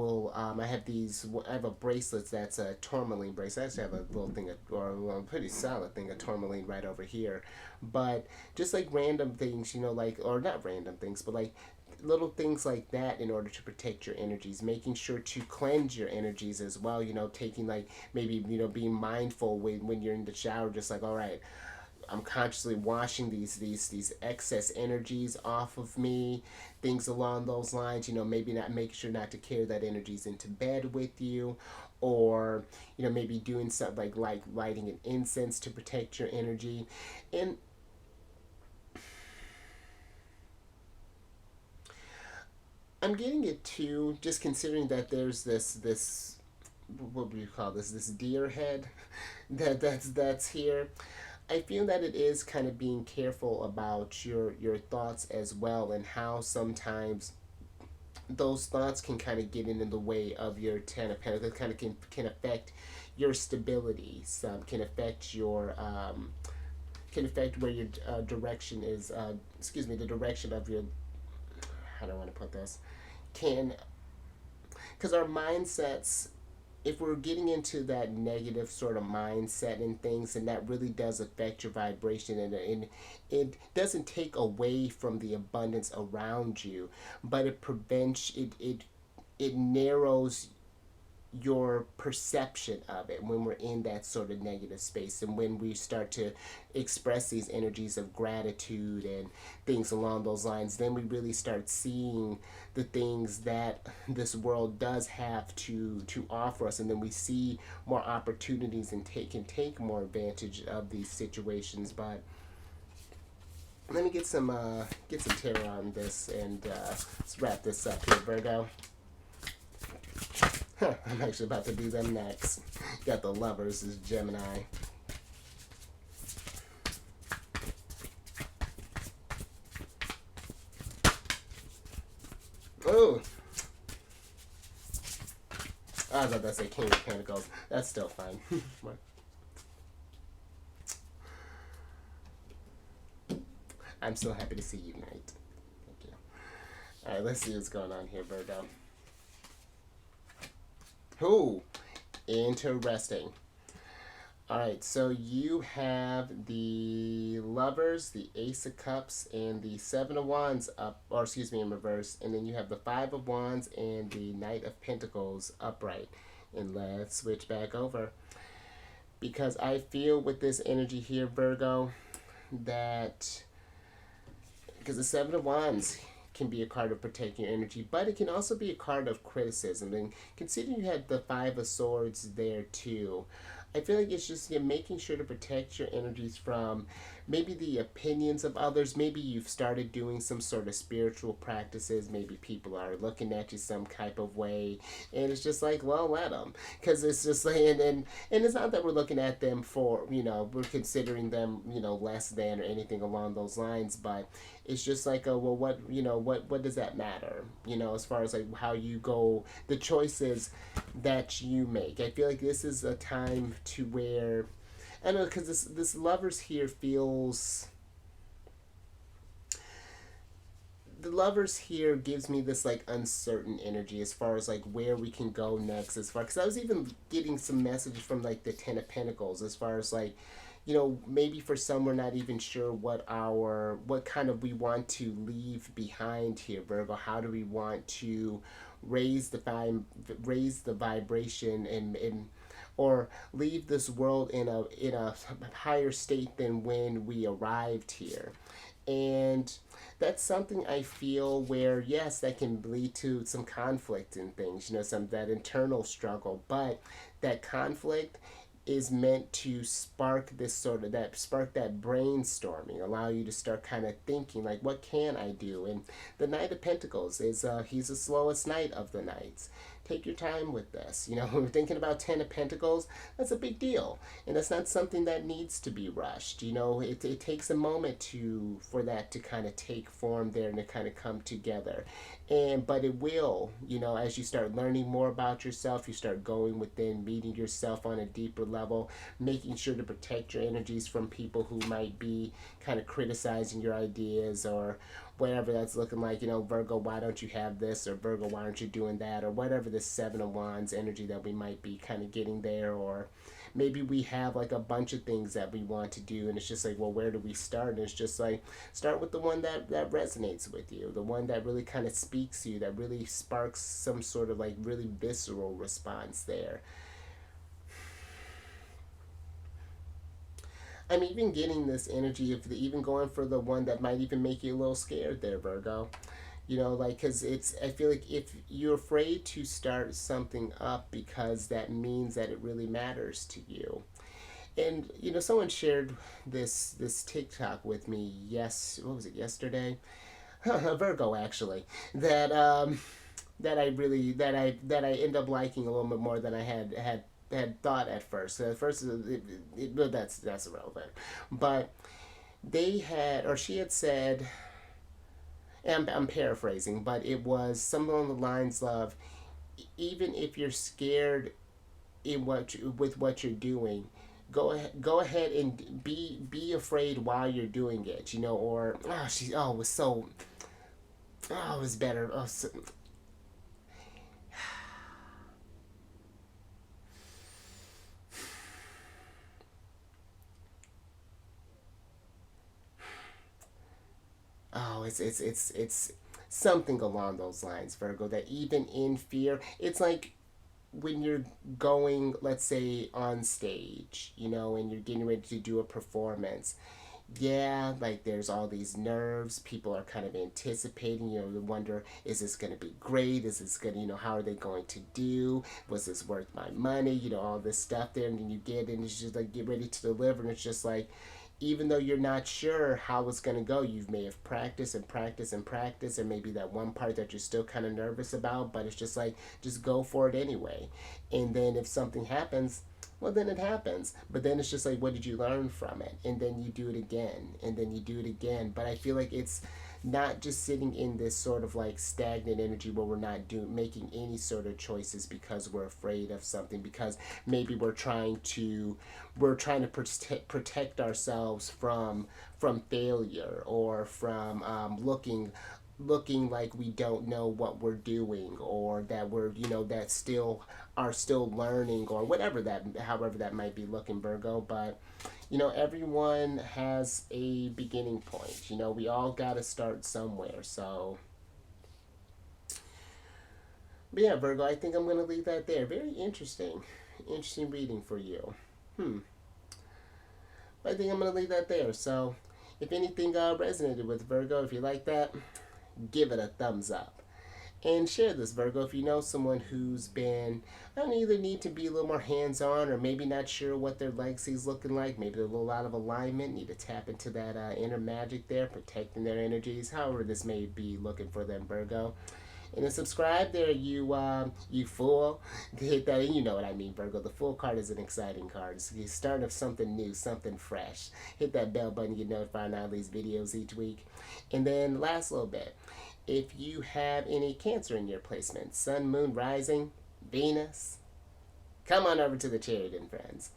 a bracelet that's a tourmaline bracelet. I actually have a little thing or a pretty solid thing of tourmaline right over here. But just like random things, like, or not random things, but like little things like that in order to protect your energies, making sure to cleanse your energies as well. Taking like, maybe, being mindful when you're in the shower, just like, all right, I'm consciously washing these excess energies off of me, things along those lines. Maybe not, make sure not to carry that energies into bed with you, or maybe doing something like lighting an incense to protect your energy. And I'm getting it too, just considering that there's this, what do you call this deer head that's here. I feel that it is kind of being careful about your thoughts as well, and how sometimes those thoughts can kind of get in the way of your Ten of Pentacles. Kind of can affect your stability. Some can affect your can affect where your direction is. Excuse me, the direction of your. How do I want to put this? Can because our mindsets, if we're getting into that negative sort of mindset and things, and that really does affect your vibration, and it doesn't take away from the abundance around you, but it prevents it narrows your perception of it when we're in that sort of negative space. And when we start to express these energies of gratitude and things along those lines, then we really start seeing the things that this world does have to offer us, and then we see more opportunities and can take more advantage of these situations. But let me get some tarot on this, and let's wrap this up here, Virgo. I'm actually about to do them next. Got the Lovers is Gemini. Oh, I was about to say King of Pentacles. That's still fine. I'm so happy to see you tonight. Thank you. All right, let's see what's going on here, Virgo. Oh, interesting. All right, so you have the Lovers, the Ace of Cups, and the Seven of Wands up, or excuse me, in reverse. And then you have the Five of Wands and the Knight of Pentacles upright. And let's switch back over. Because I feel with this energy here, Virgo, that because the Seven of Wands can be a card of protecting your energy, but it can also be a card of criticism. And considering you had the Five of Swords there too, I feel like it's just making sure to protect your energies from maybe the opinions of others. Maybe you've started doing some sort of spiritual practices. Maybe people are looking at you some type of way, and it's just like, well, let them, because it's just like, and it's not that we're looking at them for, we're considering them, less than or anything along those lines, but it's just like, well, what does that matter? As far as like how you go, the choices that you make. I feel like this is a time to where, I don't know, because this Lovers here feels, the Lovers here gives me this like uncertain energy as far as like where we can go next, as far, because I was even getting some messages from like the Ten of Pentacles as far as like, maybe for some we're not even sure what kind of we want to leave behind here, Virgo. How do we want to raise the vibration and or leave this world in a higher state than when we arrived here? And that's something I feel where, yes, that can lead to some conflict and things, some that internal struggle, but that conflict is meant to spark that brainstorming, allow you to start kind of thinking like, what can I do? And the Knight of Pentacles is he's the slowest knight of the knights. Take your time with this. When we're thinking about Ten of Pentacles, that's a big deal, and that's not something that needs to be rushed. It takes a moment for that to kind of take form there and to kind of come together. But it will, as you start learning more about yourself, you start going within, meeting yourself on a deeper level, making sure to protect your energies from people who might be kind of criticizing your ideas or whatever that's looking like, Virgo, why don't you have this? Or Virgo, why aren't you doing that? Or whatever this Seven of Wands energy that we might be kind of getting there. Or maybe we have like a bunch of things that we want to do, and it's just like, well, where do we start? And it's just like, start with the one that resonates with you, the one that really kind of speaks to you, that really sparks some sort of like really visceral response there. I'm even getting this energy of even going for the one that might even make you a little scared there, Virgo. Because I feel like if you're afraid to start something up because that means that it really matters to you. And, someone shared this TikTok with me, what was it, yesterday? Virgo, actually. That I end up liking a little bit more than I had thought at first. So at first, that's irrelevant. But she had said, I'm paraphrasing, but it was something along the lines of, even if you're scared in with what you're doing, go ahead and be afraid while you're doing it, you know. Or it was so, it was better. It's something along those lines, Virgo, that even in fear, it's like when you're going, let's say, on stage, you know, and you're getting ready to do a performance. Yeah, like there's all these nerves. People are kind of anticipating, you know, they wonder, is this going to be great? Is this going to, you know, how are they going to do? Was this worth my money? You know, all this stuff there. And then you get in, it's just like, get ready to deliver. And it's just like, even though you're not sure how it's going to go, you may have practiced and practiced and practiced, and maybe that one part that you're still kind of nervous about, but it's just like, just go for it anyway. And then if something happens, well, then it happens. But then it's just like, what did you learn from it? And then you do it again, and then you do it again. But I feel like it's not just sitting in this sort of like stagnant energy where we're not making any sort of choices because we're afraid of something, because maybe we're trying to protect ourselves from failure, or from looking like we don't know what we're doing, or that we're, you know, that still learning, or whatever that, however that might be looking, Virgo. But you know, everyone has a beginning point. You know, we all got to start somewhere. So, but yeah, Virgo, I think I'm going to leave that there. Very interesting reading for you. Hmm. I think I'm going to leave that there. So, if anything resonated with Virgo, if you like that, give it a thumbs up. And share this, Virgo, if you know someone who's been, I don't know, either need to be a little more hands on, or maybe not sure what their legacy is looking like. Maybe they're a little out of alignment, need to tap into that inner magic there, protecting their energies, however this may be looking for them, Virgo. And then subscribe there, you fool. Hit that, and you know what I mean, Virgo. The Fool card is an exciting card. It's the start of something new, something fresh. Hit that bell button, get notified on all these videos each week. And then last little bit, if you have any Cancer in your placement, Sun, Moon, Rising, Venus, come on over to the Chariot, friends.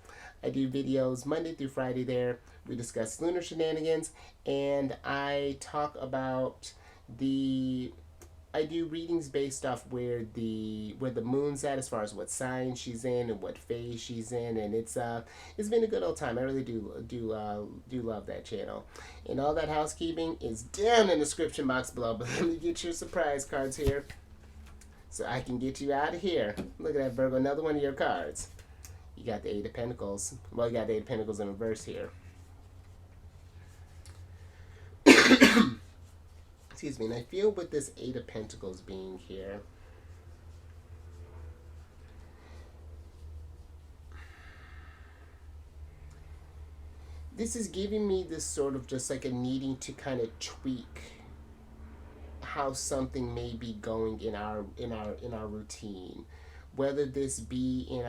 I do videos Monday through Friday there. We discuss lunar shenanigans, and I talk about the I do readings based off where the moon's at, as far as what sign she's in and what phase she's in, and it's been a good old time. I really do love that channel. And all that housekeeping is down in the description box below. But let me get your surprise cards here, so I can get you out of here. Look at that, Virgo, another one of your cards. You got the Eight of Pentacles. Well, you got the Eight of Pentacles in reverse here. Excuse me. And I feel with this Eight of Pentacles being here, this is giving me this sort of just like a needing to kind of tweak how something may be going in our routine, whether this be in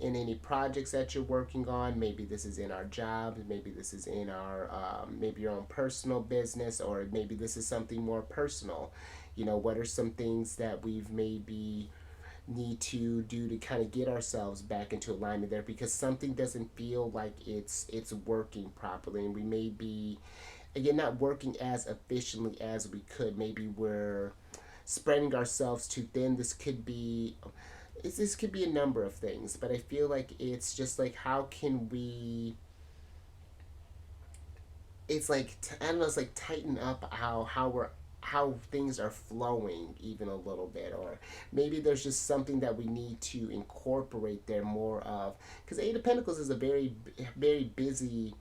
any projects that you're working on. Maybe this is in our jobs, maybe this is in our maybe your own personal business, or maybe this is something more personal. You know, what are some things that we've maybe need to do to kind of get ourselves back into alignment there, because something doesn't feel like it's working properly, and we may be, again, not working as efficiently as we could. Maybe we're spreading ourselves too thin. This could be a number of things, but I feel like it's just like, how can we, it's like, I don't know, it's like tighten up how things are flowing even a little bit, or maybe there's just something that we need to incorporate there more of, because Eight of Pentacles is a very busy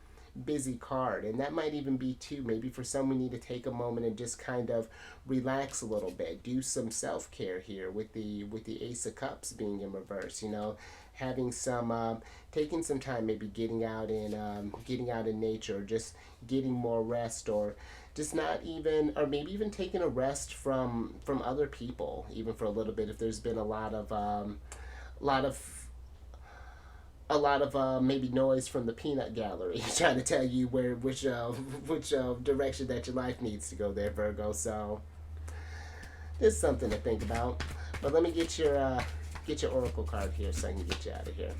card, and that might even be too, maybe for some we need to take a moment and just kind of relax a little bit, do some self-care here with the Ace of Cups being in reverse. You know, having some taking some time, maybe getting out in nature, or just getting more rest, or just not even, or maybe even taking a rest from other people, even for a little bit, if there's been a lot of a lot of maybe noise from the peanut gallery trying to tell you which direction that your life needs to go there, Virgo. So it's something to think about. But let me get your oracle card here so I can get you out of here.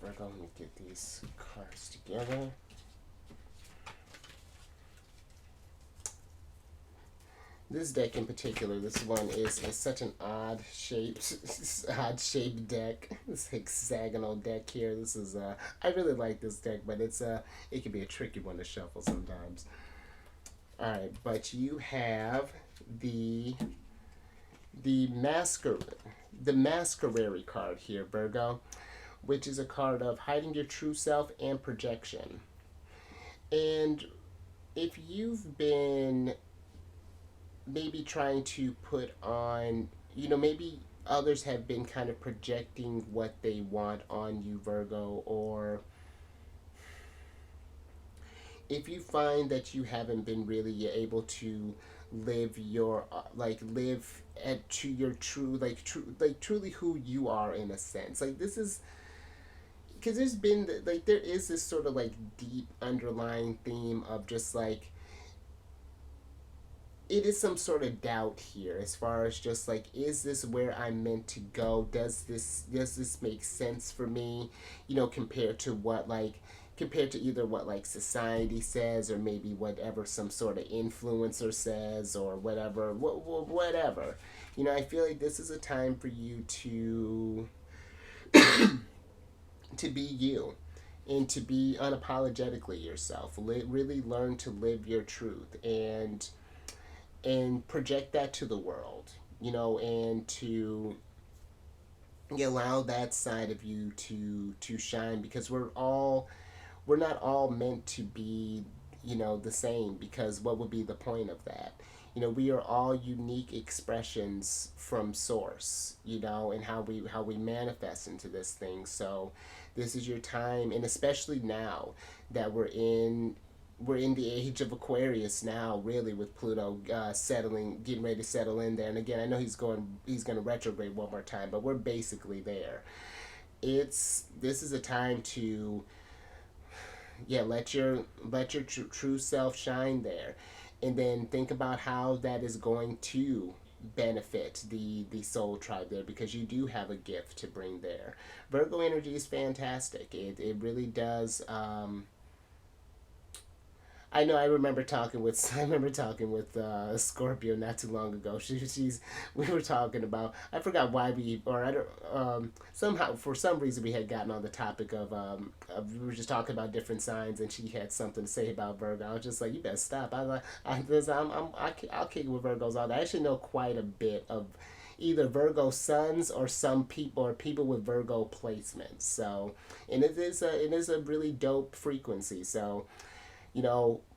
Virgo, let me get these cards together. This deck in particular, this one is such an odd shaped deck. This hexagonal deck here. This is I really like this deck, but it can be a tricky one to shuffle sometimes. All right, but you have the Masquerade card here, Virgo, which is a card of hiding your true self and projection. And if you've been maybe trying to put on, maybe others have been kind of projecting what they want on you, Virgo, or if you find that you haven't been really able to live your to your truly who you are, in a sense, like this is because there is this sort of like deep underlying theme of just like it is some sort of doubt here as far as just like, is this where I'm meant to go? Does this make sense for me? Compared to either what like society says, or maybe whatever some sort of influencer says, or whatever. I feel like this is a time for you to to be you and to be unapologetically yourself. Really learn to live your truth and project that to the world, and to allow that side of you to shine, because we're not all meant to be the same, because what would be the point of that? We are all unique expressions from source, and how we manifest into this thing. So this is your time, and especially now that we're in the age of Aquarius now, really, with Pluto getting ready to settle in there. And again, I know he's going to retrograde one more time, but we're basically there. This is a time to let your true self shine there, and then think about how that is going to benefit the soul tribe there, because you do have a gift to bring there. Virgo energy is fantastic. It really does. I know. I remember talking with Scorpio not too long ago. We were talking about, I forgot why somehow for some reason we had gotten on the topic of we were just talking about different signs, and she had something to say about Virgo. I was just like, you better stop. I'll kick it with Virgos all day. I actually know quite a bit of either Virgo suns or people with Virgo placements. So, and it is a really dope frequency. So,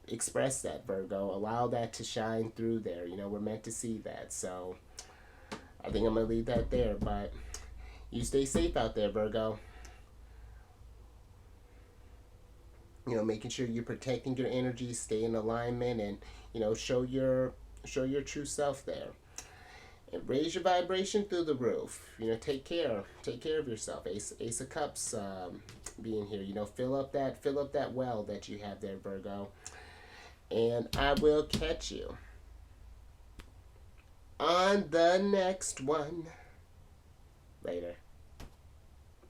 express that, Virgo. Allow that to shine through there. We're meant to see that. So I think I'm going to leave that there. But you stay safe out there, Virgo. Making sure you're protecting your energy, stay in alignment, and, show your true self there. And raise your vibration through the roof. Take care of yourself. Ace of Cups being here. Fill up that well that you have there, Virgo. And I will catch you on the next one.